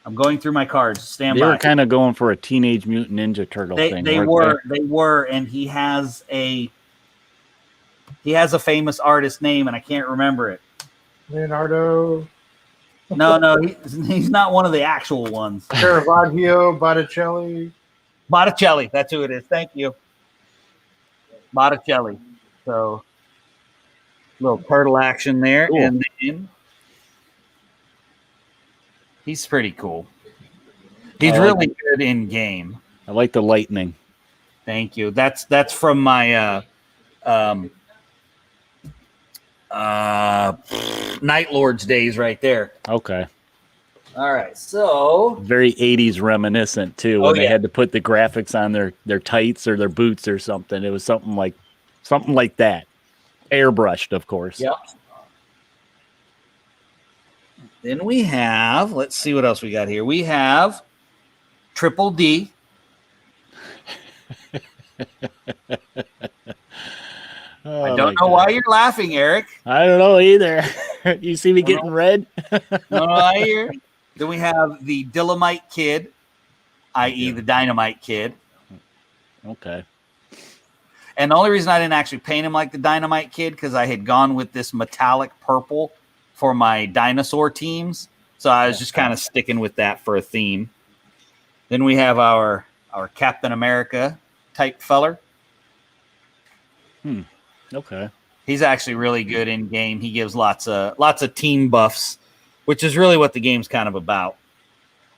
I'm going through my cards. Stand by. They were kind of going for a Teenage Mutant Ninja Turtle thing. They were, and he has a famous artist name, and I can't remember it. Leonardo. No, he's not one of the actual ones. Caravaggio, Botticelli. Botticelli, that's who it is. Thank you. Botticelli. So, little turtle action there, cool. And then he's pretty cool. He's really good in game. I like the lightning. Thank you. That's from my Night Lords days right there. Okay. All right. So very 80s reminiscent too, when they had to put the graphics on their tights or their boots or something. It was something like that. Airbrushed, of course. Yep. Then we have, let's see what else we got here. We have Triple D. I don't know why you're laughing, Eric. I don't know either. You see me getting red? No, I hear. Then we have the Dillamite Kid, i.e. the Dynamite Kid. Okay. And the only reason I didn't actually paint him like the Dynamite Kid because I had gone with this metallic purple for my dinosaur teams. So I was just kind of sticking with that for a theme. Then we have our Captain America type feller. Okay. He's actually really good in game. He gives lots of team buffs, which is really what the game's kind of about.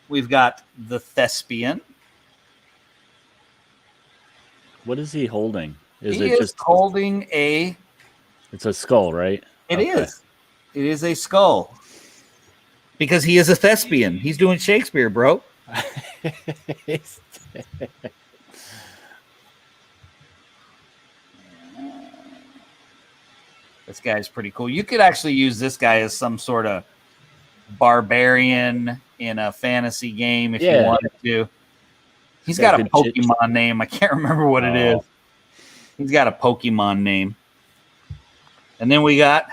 We've got the Thespian. What is he holding? He is holding a... It's a skull, right? It is. It is a skull. Because he is a thespian. He's doing Shakespeare, bro. This guy's pretty cool. You could actually use this guy as some sort of barbarian in a fantasy game if you wanted to. He's got a Pokemon name. I can't remember what it is. He's got a Pokemon name. And then we got,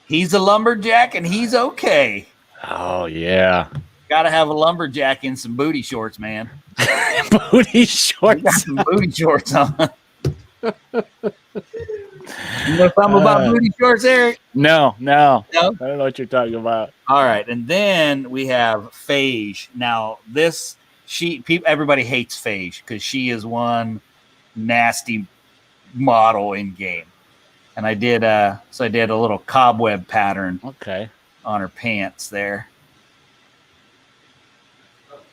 he's a lumberjack and he's okay. Oh, yeah. Gotta have a lumberjack in some booty shorts, man. Booty shorts. Some booty shorts on. You know something about booty shorts, Eric? No. No? I don't know what you're talking about. All right, and then we have Phage. Now, everybody hates Phage because she is one nasty model in game. And I did a little cobweb pattern on her pants there.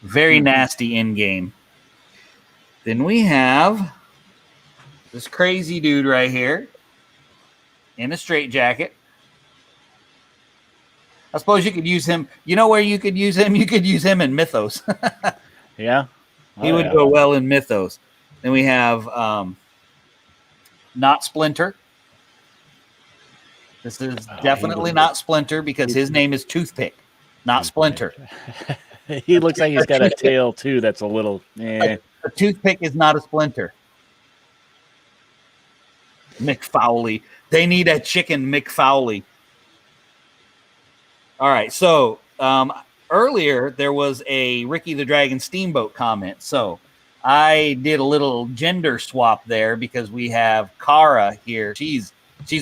Very nasty in game. Then we have this crazy dude right here in a straitjacket. I suppose you could use him. You know where you could use him? You could use him in Mythos. Yeah. He would go well in Mythos. Then we have Not Splinter. This is definitely not Splinter because his name is Toothpick, not Splinter. He looks like he's got a tail too. That's a little. A Toothpick is not a Splinter. McFowley. They need a chicken McFowley. All right. So earlier there was a Ricky the Dragon Steamboat comment. So I did a little gender swap there because we have Kara here. She's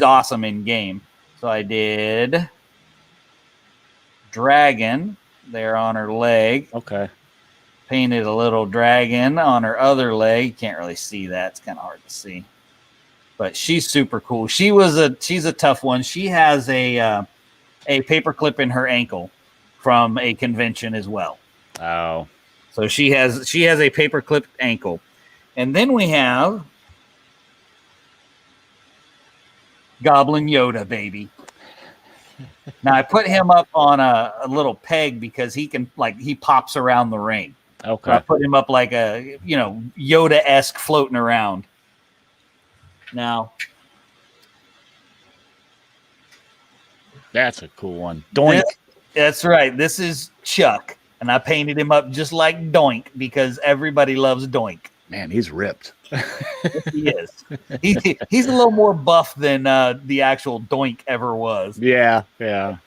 awesome in game. So I did dragon there on her leg. Okay. Painted a little dragon on her other leg. You can't really see that. It's kind of hard to see. But she's super cool. She's a tough one. She has a paperclip in her ankle from a convention as well. Oh. So she has a paperclip ankle. And then we have Goblin Yoda, baby. Now I put him up on a little peg because he pops around the ring. Okay. So I put him up like a, Yoda-esque floating around. Now that's a cool one. Doink. That's right. This is Chuck. And I painted him up just like Doink because everybody loves Doink. Man, he's ripped. He is. He's a little more buff than the actual Doink ever was. Yeah. All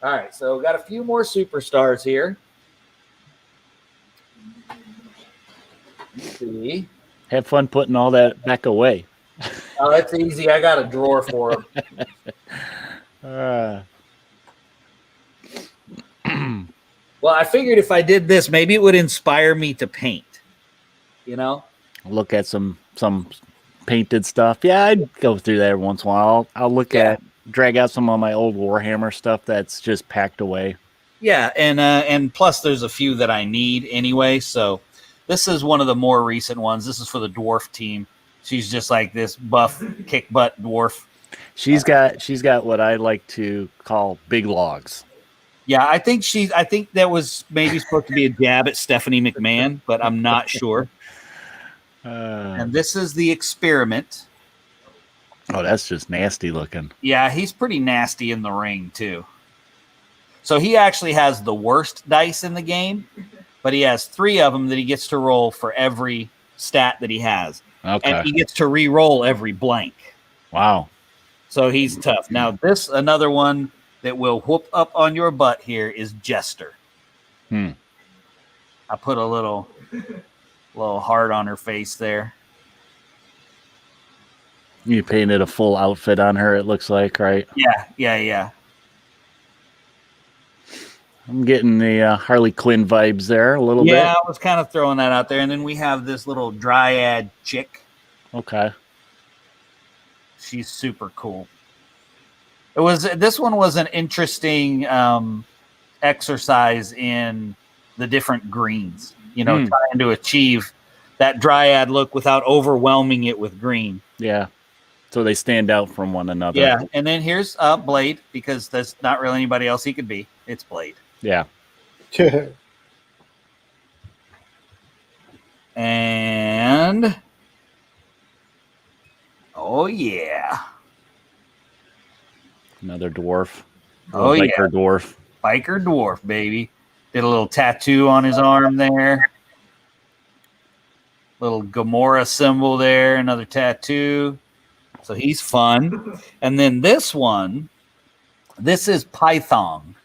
right, so got a few more superstars here. Let's see. Have fun putting all that back away. Oh, that's easy. I got a drawer for him. Well, I figured if I did this, maybe it would inspire me to paint. Look at some painted stuff. Yeah, I'd go through that every once in a while. I'll drag out some of my old Warhammer stuff that's just packed away. Yeah, and plus there's a few that I need anyway. So this is one of the more recent ones. This is for the dwarf team. She's just like this buff kick butt dwarf. She's got what I like to call big logs. Yeah, I think that was maybe supposed to be a jab at Stephanie McMahon, but I'm not sure. And this is the Experiment. Oh, that's just nasty looking. Yeah, he's pretty nasty in the ring too. So he actually has the worst dice in the game, but he has 3 of them that he gets to roll for every stat that he has. Okay. And he gets to re-roll every blank. Wow. So he's tough. Now another one that will whoop up on your butt here is Jester. I put a little heart on her face there. You painted a full outfit on her, it looks like, right? Yeah. I'm getting the Harley Quinn vibes there a little bit. Yeah, I was kind of throwing that out there. And then we have this little dryad chick. Okay. She's super cool. This one was an interesting exercise in the different greens, trying to achieve that dryad look without overwhelming it with green. Yeah. So they stand out from one another. Yeah. And then here's Blade, because there's not really anybody else he could be. It's Blade. Yeah. And oh yeah. Another dwarf. Biker dwarf. Biker dwarf, baby. Did a little tattoo on his arm there. Little Gamora symbol there, another tattoo. So he's fun. And then this is Python.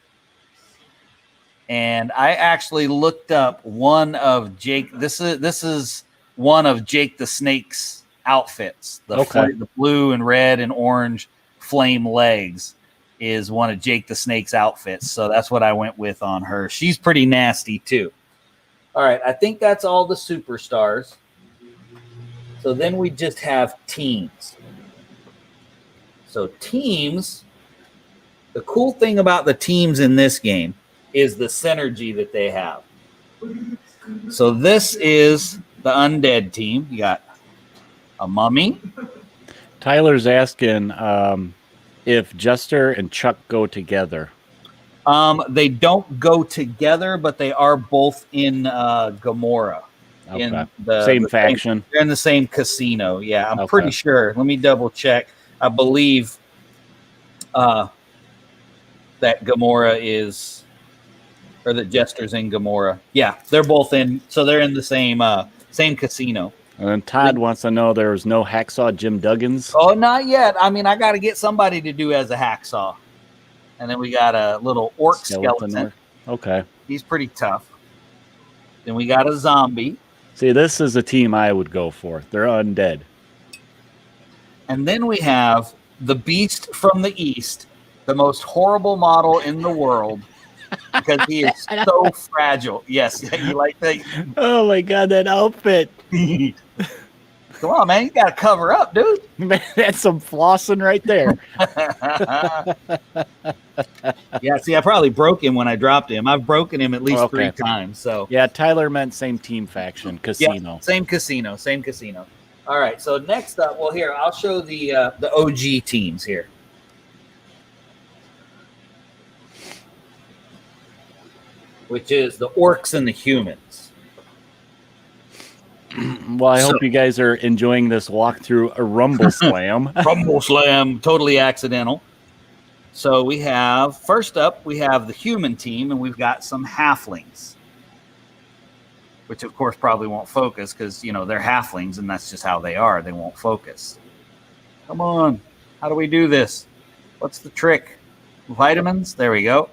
And I actually looked up one of Jake. This is one of Jake the Snake's outfits. The blue and red and orange flame legs is one of Jake the Snake's outfits. So that's what I went with on her. She's pretty nasty too. All right, I think that's all the superstars. So then we just have teams. So teams, the cool thing about the teams in this game is the synergy that they have. So this is the undead team. You got a mummy. Tyler's asking if Jester and Chuck go together. They don't go together, but they are both in Gamora. Okay. In the same faction. They're in the same casino. Yeah, I'm Okay. pretty sure. Let me double check. I believe that Gamora is, or that Jester's in Gamora. Yeah, they're both in. So they're in the same casino. And then Todd wants to know there was no Hacksaw Jim Duggins. Oh, not yet. I mean, I got to get somebody to do as a hacksaw. And then we got a little orc skeleton. Okay. He's pretty tough. Then we got a zombie. See, this is a team I would go for. They're undead. And then we have the Beast from the East, the most horrible model in the world, because he is so fragile. Yes, you like that? Oh my God, that outfit! Come on, man, you got to cover up, dude. Man, that's some flossing right there. Yeah, see, I probably broke him when I dropped him. I've broken him at least 3 times. So yeah, Tyler meant same team faction, casino. Yeah, same casino. All right, so next up, well, here I'll show the OG teams here. Which is the orcs and the humans. Well, I hope you guys are enjoying this walkthrough a Rumble Slam. Rumble Slam, totally accidental. So we have, first up, we have the human team, and we've got some halflings. Which, of course, probably won't focus because, you know, they're halflings, and that's just how they are. They won't focus. Come on. How do we do this? What's the trick? Vitamins? There we go.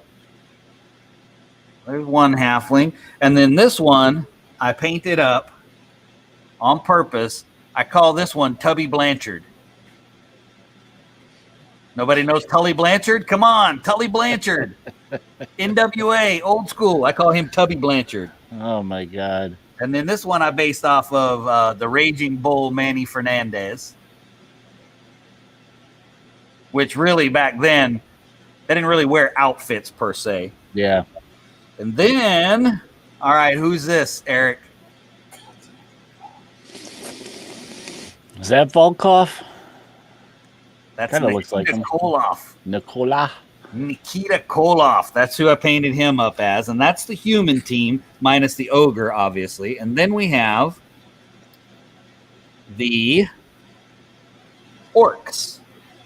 There's one halfling. And then this one, I painted up on purpose. I call this one Tubby Blanchard. Nobody knows Tully Blanchard? Come on, Tully Blanchard. NWA, old school. I call him Tubby Blanchard. Oh, my God. And then this one I based off of the Raging Bull Manny Fernandez. Which really, back then, they didn't really wear outfits per se. Yeah. And then, all right, who's this, Eric? Is that Volkov? That's Kind of looks like him. Nikita Koloff. That's who I painted him up as. And that's the human team, minus the ogre, obviously. And then we have the orcs.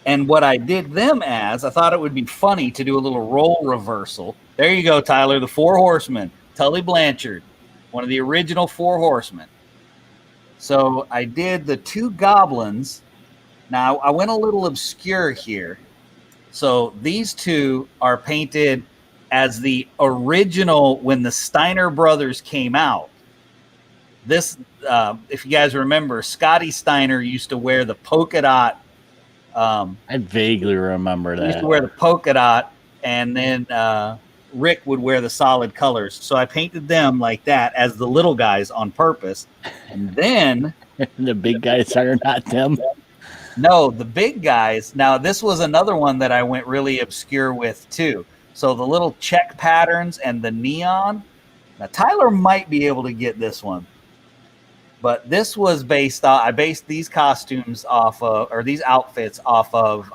And what I did them as, I thought it would be funny to do a little role reversal. There you go, Tyler, the 4 horsemen. Tully Blanchard, one of the original 4 horsemen. So I did the 2 goblins. Now, I went a little obscure here. So these 2 are painted as the original when the Steiner brothers came out. This, if you guys remember, Scotty Steiner used to wear the polka dot. I vaguely remember that. He used to wear the polka dot, and then Rick would wear the solid colors. So I painted them like that as the little guys on purpose. And then the big guys are not them. No, the big guys. Now, this was another one that I went really obscure with, too. So the little check patterns and the neon. Now, Tyler might be able to get this one. But this was based on, I based these costumes off of, or these outfits off of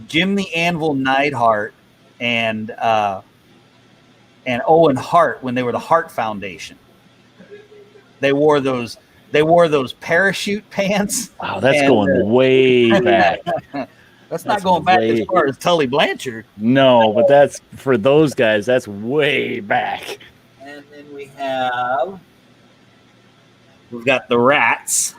Jim the Anvil Neidhart and Owen Hart when they were the Hart Foundation. They wore those parachute pants. Wow, that's going way back. That's not going back as far as Tully Blanchard. No, but that's for those guys. That's way back. And then we've got the rats.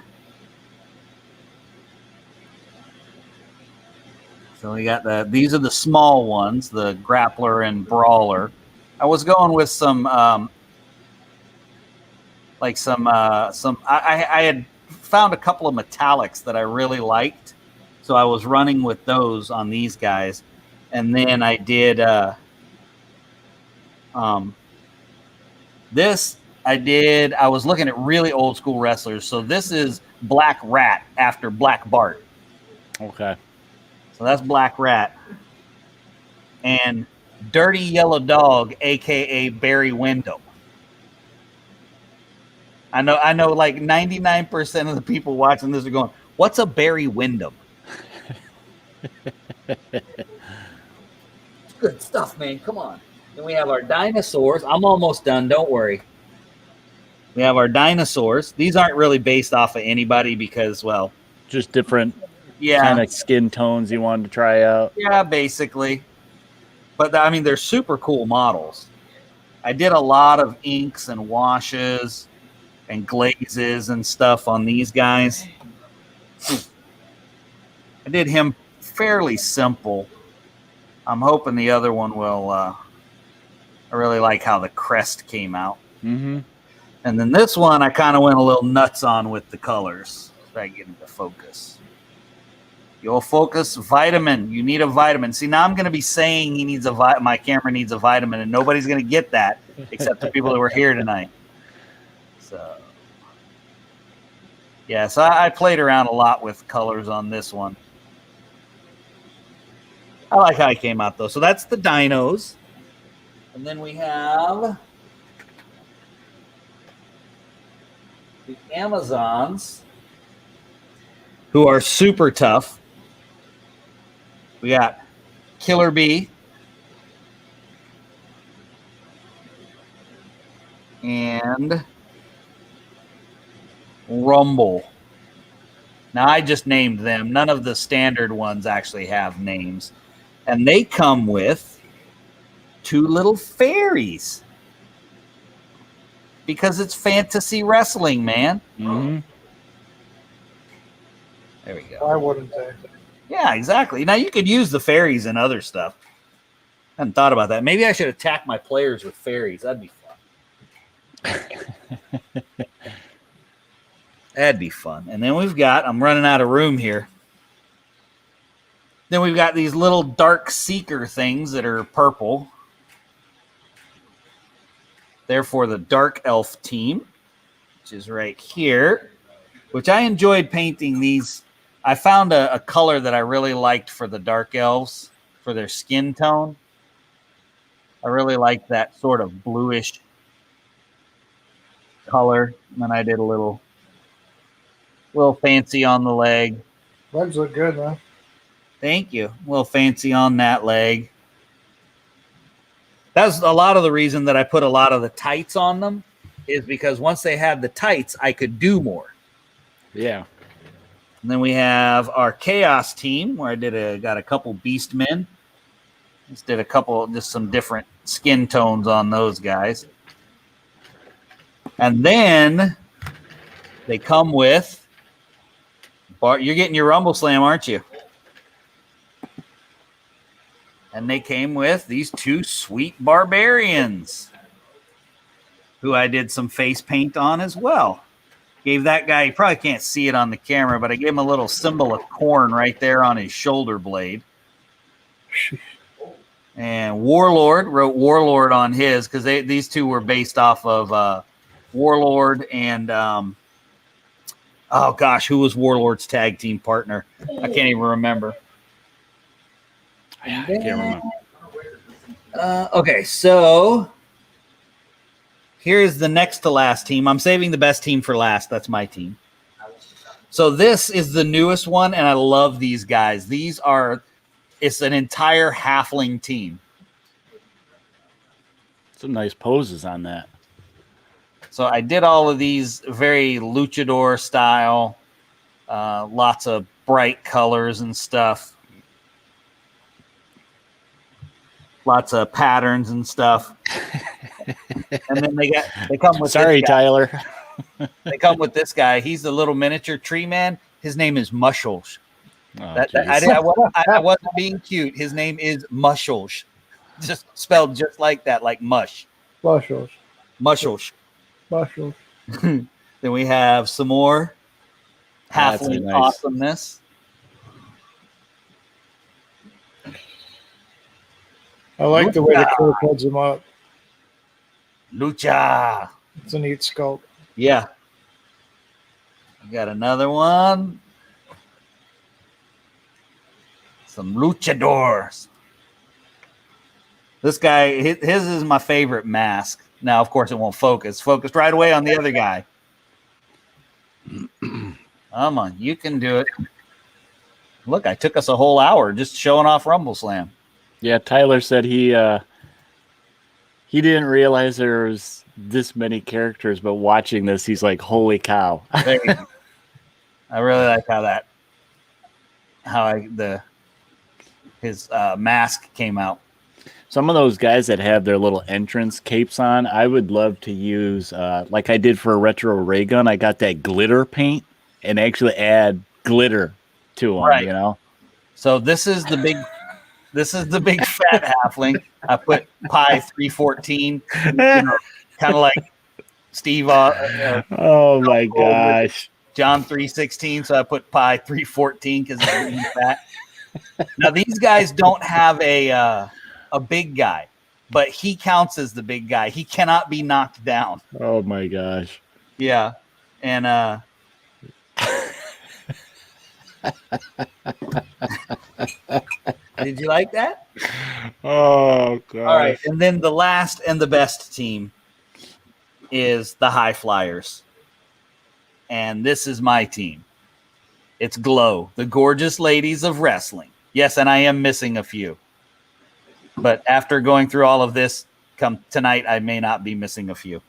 So we got these are the small ones, the grappler and brawler. I was going with some I had found a couple of metallics that I really liked, so I was running with those on these guys, and then I did this. I was looking at really old school wrestlers, so this is Black Rat after Black Bart. Okay. So that's Black Rat. And Dirty Yellow Dog, aka Barry Windham. I know like 99% of the people watching this are going, what's a Barry Windham? Good stuff, man. Come on. Then we have our dinosaurs. I'm almost done. Don't worry. We have our dinosaurs. These aren't really based off of anybody because, well, just different kind of skin tones you wanted to try out. Yeah, basically. But I mean, they're super cool models. I did a lot of inks and washes and glazes and stuff on these guys. I did him fairly simple. I'm hoping the other one will. I really like how the crest came out. Mm-hmm. And then this one, I kind of went a little nuts on with the colors. Try to get into focus. You'll focus vitamin. You need a vitamin. See, now I'm going to be saying he needs my camera needs a vitamin, and nobody's going to get that except the people that were here tonight. So, yeah, so I played around a lot with colors on this one. I like how he came out, though. So that's the dinos. And then we have the Amazons, who are super tough. We got Killer Bee and Rumble. Now, I just named them. None of the standard ones actually have names. And they come with 2 little fairies. Because it's fantasy wrestling, man. Mm-hmm. There we go. Why wouldn't they? Yeah, exactly. Now, you could use the fairies and other stuff. I hadn't thought about that. Maybe I should attack my players with fairies. That'd be fun. That'd be fun. And then I'm running out of room here. Then we've got these little dark seeker things that are purple. They're for the dark elf team, which is right here, which I enjoyed painting these. I found a color that I really liked for the dark elves, for their skin tone. I really liked that sort of bluish color. And then I did a little fancy on the leg. Legs look good, man. Thank you. A little fancy on that leg. That's a lot of the reason that I put a lot of the tights on them is because once they had the tights, I could do more. Yeah. And then we have our Chaos team where I got a couple Beast Men. Just some different skin tones on those guys. And then they come with Bart. You're getting your Rumble Slam, aren't you? And they came with these 2 sweet barbarians who I did some face paint on as well. Gave that guy, you probably can't see it on the camera, but I gave him a little symbol of corn right there on his shoulder blade. And Warlord, wrote Warlord on his because these 2 were based off of Warlord and, oh gosh, who was Warlord's tag team partner? I can't even remember. I can't remember. Okay, so here's the next to last team. I'm saving the best team for last. That's my team. So this is the newest one, and I love these guys. It's an entire halfling team. Some nice poses on that. So I did all of these very luchador style, lots of bright colors and stuff. Lots of patterns and stuff. And then they come with Sorry, this guy. Tyler. They come with this guy. He's the little miniature tree man. His name is Muscles. Oh, I wasn't being cute. His name is Muscles. just spelled just like that, like mush. Bushels. Mushels. Bushels. Then we have some more That's halfling nice. awesomeness. I like the way the Kirk heads him up. Lucha. It's a neat sculpt. Yeah. We got another one. Some luchadors. This guy, his is my favorite mask. Now, of course, it won't focus. Focused right away on the other guy. Come on, you can do it. Look, I took us a whole hour just showing off Rumble Slam. Yeah, Tyler said he didn't realize there was this many characters, but watching this, he's like, "Holy cow!" I really like his mask came out. Some of those guys that have their little entrance capes on, I would love to use, like I did for a retro ray gun. I got that glitter paint and actually add glitter to them. Right. You know. So this is the big fat halfling. I put Pi 314, kind of like Steve. Oh my gosh, John 316. So I put Pi 314 because it's really fat. Now these guys don't have a big guy, but he counts as the big guy. He cannot be knocked down. oh my gosh. Yeah, and did you like that? Oh gosh. All right, and then the last and the best team is the High Flyers, and this is my team. It's Glow, the gorgeous ladies of wrestling. Yes, and I am missing a few. But after going through all of this, come tonight, I may not be missing a few.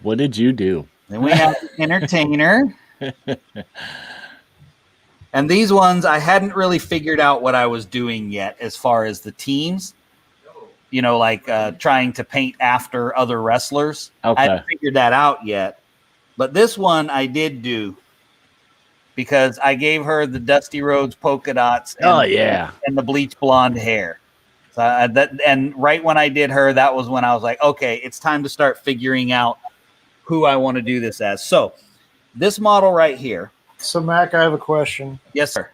What did you do? Then we have the Entertainer. And these ones, I hadn't really figured out what I was doing yet as far as the teams. You know, like trying to paint after other wrestlers. Okay. I hadn't figured that out yet. But this one I did do because I gave her the Dusty Rhodes polka dots and the bleach blonde hair. So and right when I did her, that was when I was like, okay, it's time to start figuring out who I want to do this as. So this model right here. So, Mac, I have a question. Yes, sir.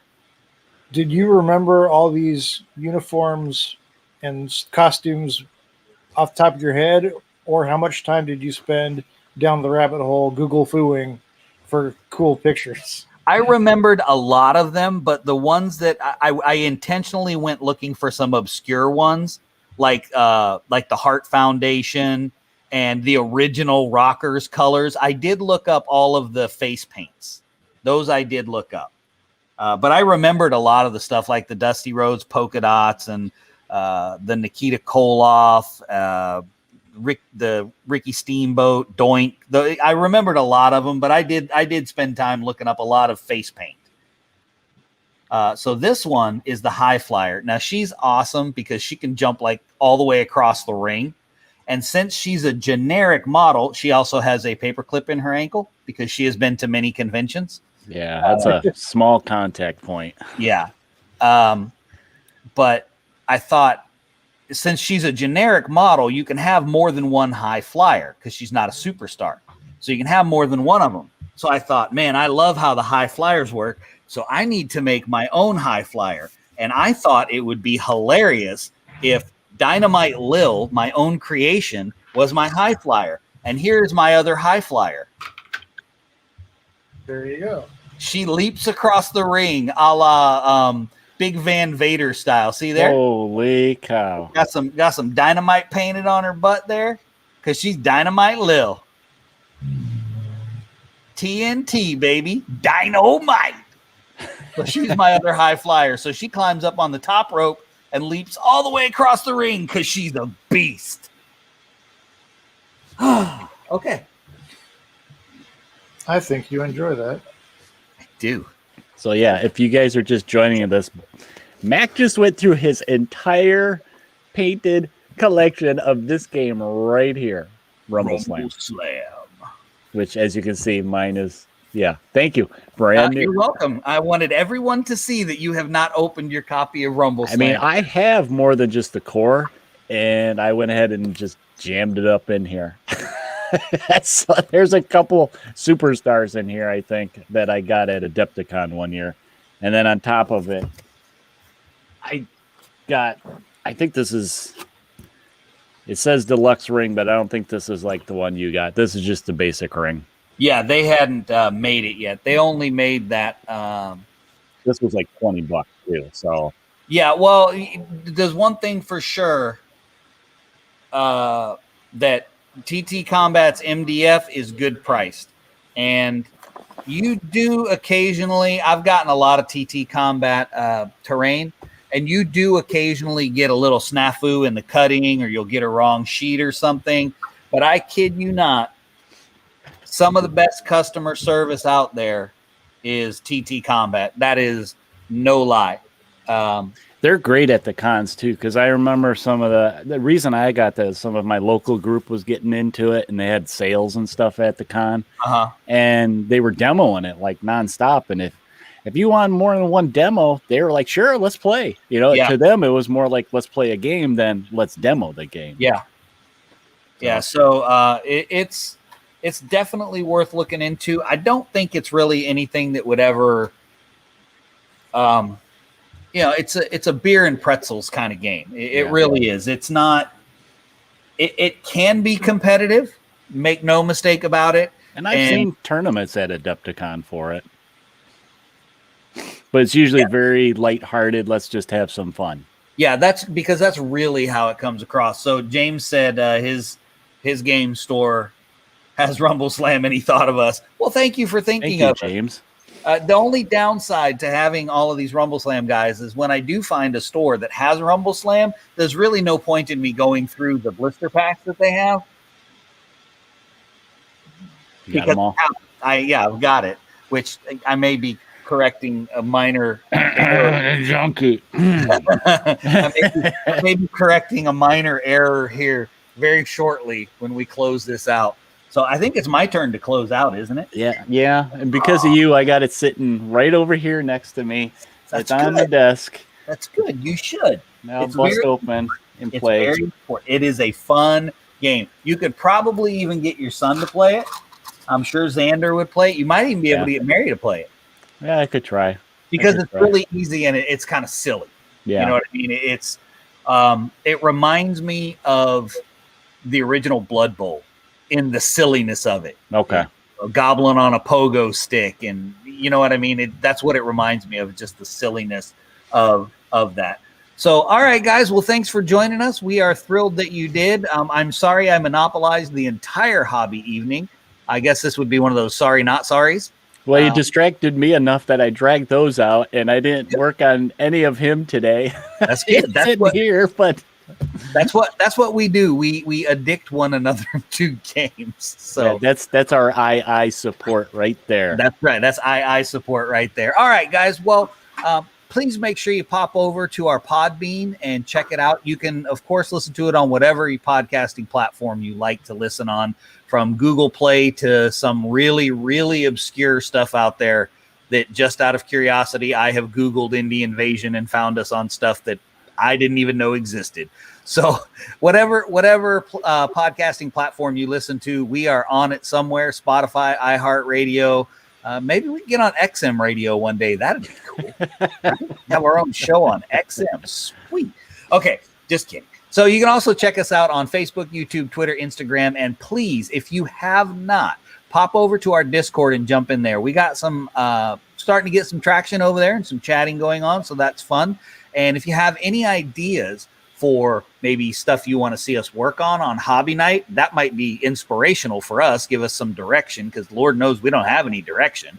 Did you remember all these uniforms and costumes off the top of your head, or how much time did you spend down the rabbit hole Google fooing for cool pictures? I remembered a lot of them, but the ones that I intentionally went looking for some obscure ones, like the Heart Foundation and the original Rockers colors. I did look up all of the face paints. Those I did look up. But I remembered a lot of the stuff like the Dusty Rhodes polka dots and the Nikita Koloff, the Ricky Steamboat, Doink. I remembered a lot of them, but I did spend time looking up a lot of face paint. So this one is the High Flyer. Now she's awesome because she can jump like all the way across the ring. And since she's a generic model, she also has a paperclip in her ankle because she has been to many conventions. Yeah, that's a small contact point. Yeah. But I thought since she's a generic model, you can have more than one High Flyer because she's not a superstar. So you can have more than one of them. So I thought, man, I love how the High Flyers work. So I need to make my own High Flyer. And I thought it would be hilarious if Dynamite Lil, my own creation, was my High Flyer. And here's my other High Flyer. There you go. She leaps across the ring a la Big Van Vader style. See there? Holy cow. Got some dynamite painted on her butt there because she's Dynamite Lil. TNT, baby. Dynamite. So she's my other High Flyer. So she climbs up on the top rope and leaps all the way across the ring because she's a beast. Okay. I think you enjoy that. I do. So yeah, if you guys are just joining this, Mac just went through his entire painted collection of this game right here, Rumble Slam. Slam. Which, as you can see, mine is Yeah. Thank you. Brand new. You're welcome. I wanted everyone to see that you have not opened your copy of Rumble Slam. I mean, I have more than just the core, and I went ahead and just jammed it up in here. There's a couple superstars in here, I think, that I got at Adepticon one year. And then on top of it, I think this is, it says deluxe ring, but I don't think this is like the one you got. This is just the basic ring. Yeah, they hadn't made it yet. They only made that. This was like $20 too. So yeah, well, there's one thing for sure that TT Combat's MDF is good priced, and you do occasionally. I've gotten a lot of TT Combat terrain, and you do occasionally get a little snafu in the cutting, or you'll get a wrong sheet or something. But I kid you not, some of the best customer service out there is TT Combat. That is no lie. They're great at the cons too, because I remember some of the reason I got that is some of my local group was getting into it, and they had sales and stuff at the con, and they were demoing it like nonstop. And if you want more than one demo, they were like, "Sure, let's play." You know, to them it was more like, "Let's play a game" than "Let's demo the game." Yeah, yeah. So it's definitely worth looking into. I don't think it's really anything that would ever. It's a beer and pretzels kind of game. It really is. It's not. It can be competitive. Make no mistake about it. And I've seen tournaments at Adepticon for it, but it's usually very lighthearted. Let's just have some fun. Yeah, that's because that's really how it comes across. So James said his game store has Rumble Slam, and he thought of us. Well, thank you for thinking of James. The only downside to having all of these Rumble Slam guys is when I do find a store that has Rumble Slam, there's really no point in me going through the blister packs that they have. You got them all? I've got it, which I may be correcting a minor junkie. I may be correcting a minor error here very shortly when we close this out. So I think it's my turn to close out, isn't it? Yeah. And because of you, I got it sitting right over here next to me. It's on the desk. That's good. You should. Now bust open and play. Very important. It is a fun game. You could probably even get your son to play it. I'm sure Xander would play it. You might even be able to get Mary to play it. Yeah, I could try. Because it's really easy and it's kind of silly. Yeah. You know what I mean? It's it reminds me of the original Blood Bowl in the silliness of it. Okay. A goblin on a pogo stick, and you know what I mean? That's what it reminds me of, just the silliness of that. So, all right, guys. Well, thanks for joining us. We are thrilled that you did. I'm sorry I monopolized the entire hobby evening. I guess this would be one of those sorry, not sorries. Well, you distracted me enough that I dragged those out, and I didn't work on any of him today. That's good. That's what here, but that's what we do. We addict one another to games. So that's our II support right there. That's right. That's II support right there. All right, guys. Well, please make sure you pop over to our Podbean and check it out. You can, of course, listen to it on whatever podcasting platform you like to listen on, from Google Play to some really, really obscure stuff out there that, just out of curiosity, I have Googled Indie Invasion and found us on stuff that I didn't even know existed. So whatever podcasting platform you listen to, we are on it somewhere. Spotify, iHeartRadio. Maybe we can get on XM radio one day. That'd be cool. Have our own show on XM. Sweet. Okay, just kidding. So you can also check us out on Facebook, YouTube, Twitter, Instagram, and please, if you have not, pop over to our Discord and jump in there. We got some starting to get some traction over there and some chatting going on, so that's fun. And if you have any ideas for maybe stuff you want to see us work on Hobby Night, that might be inspirational for us. Give us some direction, because Lord knows we don't have any direction.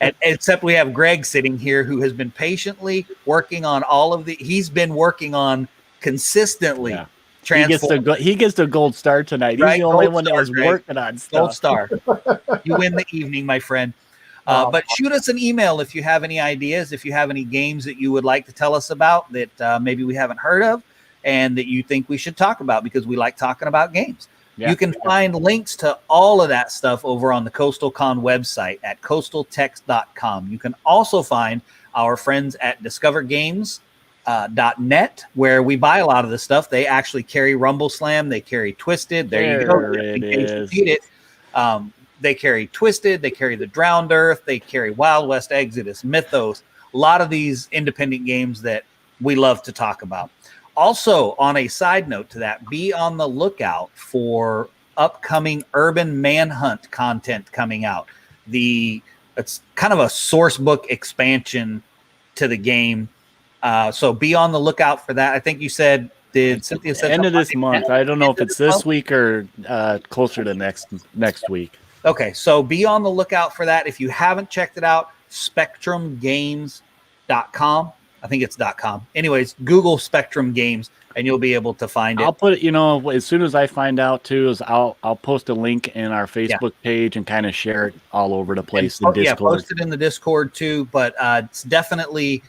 Except we have Greg sitting here, who has been patiently working on all of he's been working on consistently. Yeah. He gets the gold star tonight. He's the only one that was working on stuff. Gold star. You win the evening, my friend. But shoot us an email if you have any ideas, if you have any games that you would like to tell us about that maybe we haven't heard of and that you think we should talk about, because we like talking about games. Yeah. You can find links to all of that stuff over on the CoastalCon website at coastaltext.com. You can also find our friends at discovergames.net, where we buy a lot of the stuff. They actually carry Rumble Slam. They carry Twisted. There you go. There Just in it case you is. need it. They carry Twisted. They carry the Drowned Earth. They carry Wild West Exodus, Mythos. A lot of these independent games that we love to talk about. Also, on a side note to that, be on the lookout for upcoming Urban Manhunt content coming out. It's kind of a source book expansion to the game. So be on the lookout for that. I think you said, did Cynthia said end of this like month? I don't know if it's this week or closer to next week. Okay, so be on the lookout for that. If you haven't checked it out, SpectrumGames.com. I think it's .com. Anyways, Google Spectrum Games, and you'll be able to find it. I'll put it, as soon as I find out too, is I'll post a link in our Facebook page and kind of share it all over the place in Discord. Yeah, post it in the Discord too. But it's definitely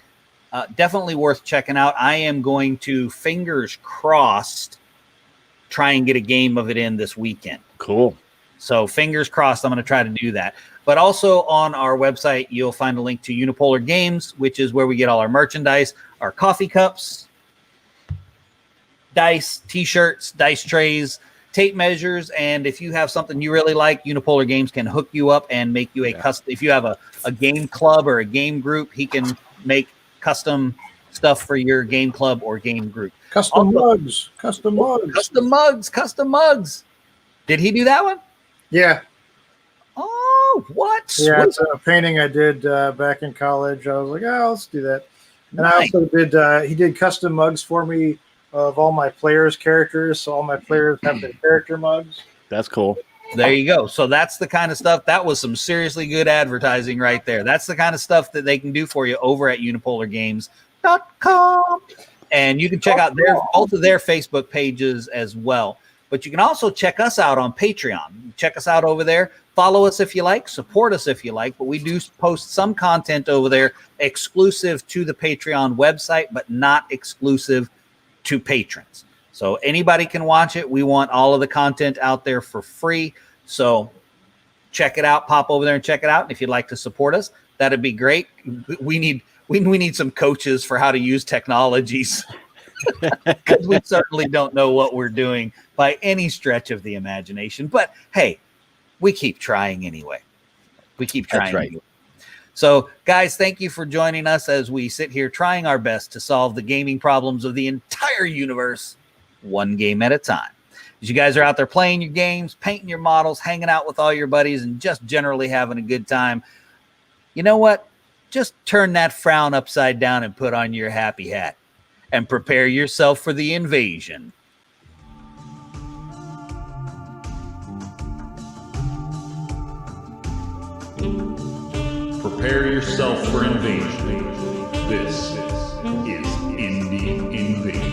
worth checking out. I am going to, fingers crossed, try and get a game of it in this weekend. Cool. So fingers crossed, I'm going to try to do that. But also on our website, you'll find a link to Unipolar Games, which is where we get all our merchandise, our coffee cups, dice, T-shirts, dice trays, tape measures, and if you have something you really like, Unipolar Games can hook you up and make you a custom. If you have a game club or a game group, he can make custom stuff for your game club or game group. Custom mugs. Did he do that one? Yeah. Oh, what? Yeah, it's a painting I did back in college. I was like, oh, let's do that. And Nice. I also did, he did custom mugs for me of all my players' characters. So all my players have their character mugs. That's cool. There you go. So that's the kind of stuff. That was some seriously good advertising right there. That's the kind of stuff that they can do for you over at unipolargames.com. And you can check out both of their Facebook pages as well. But you can also check us out on Patreon. Check us out over there. Follow us if you like. Support us if you like. But we do post some content over there exclusive to the Patreon website, but not exclusive to patrons. So anybody can watch it. We want all of the content out there for free. So check it out. Pop over there and check it out. And if you'd like to support us, that'd be great. We need some coaches for how to use technologies. Because we certainly don't know what we're doing by any stretch of the imagination. But hey, we keep trying anyway. That's right. Anyway. So, guys, thank you for joining us as we sit here trying our best to solve the gaming problems of the entire universe, one game at a time. As you guys are out there playing your games, painting your models, hanging out with all your buddies, and just generally having a good time, you know what? Just turn that frown upside down and put on your happy hat. And prepare yourself for the invasion. Prepare yourself for invasion. This is Indie Invasion.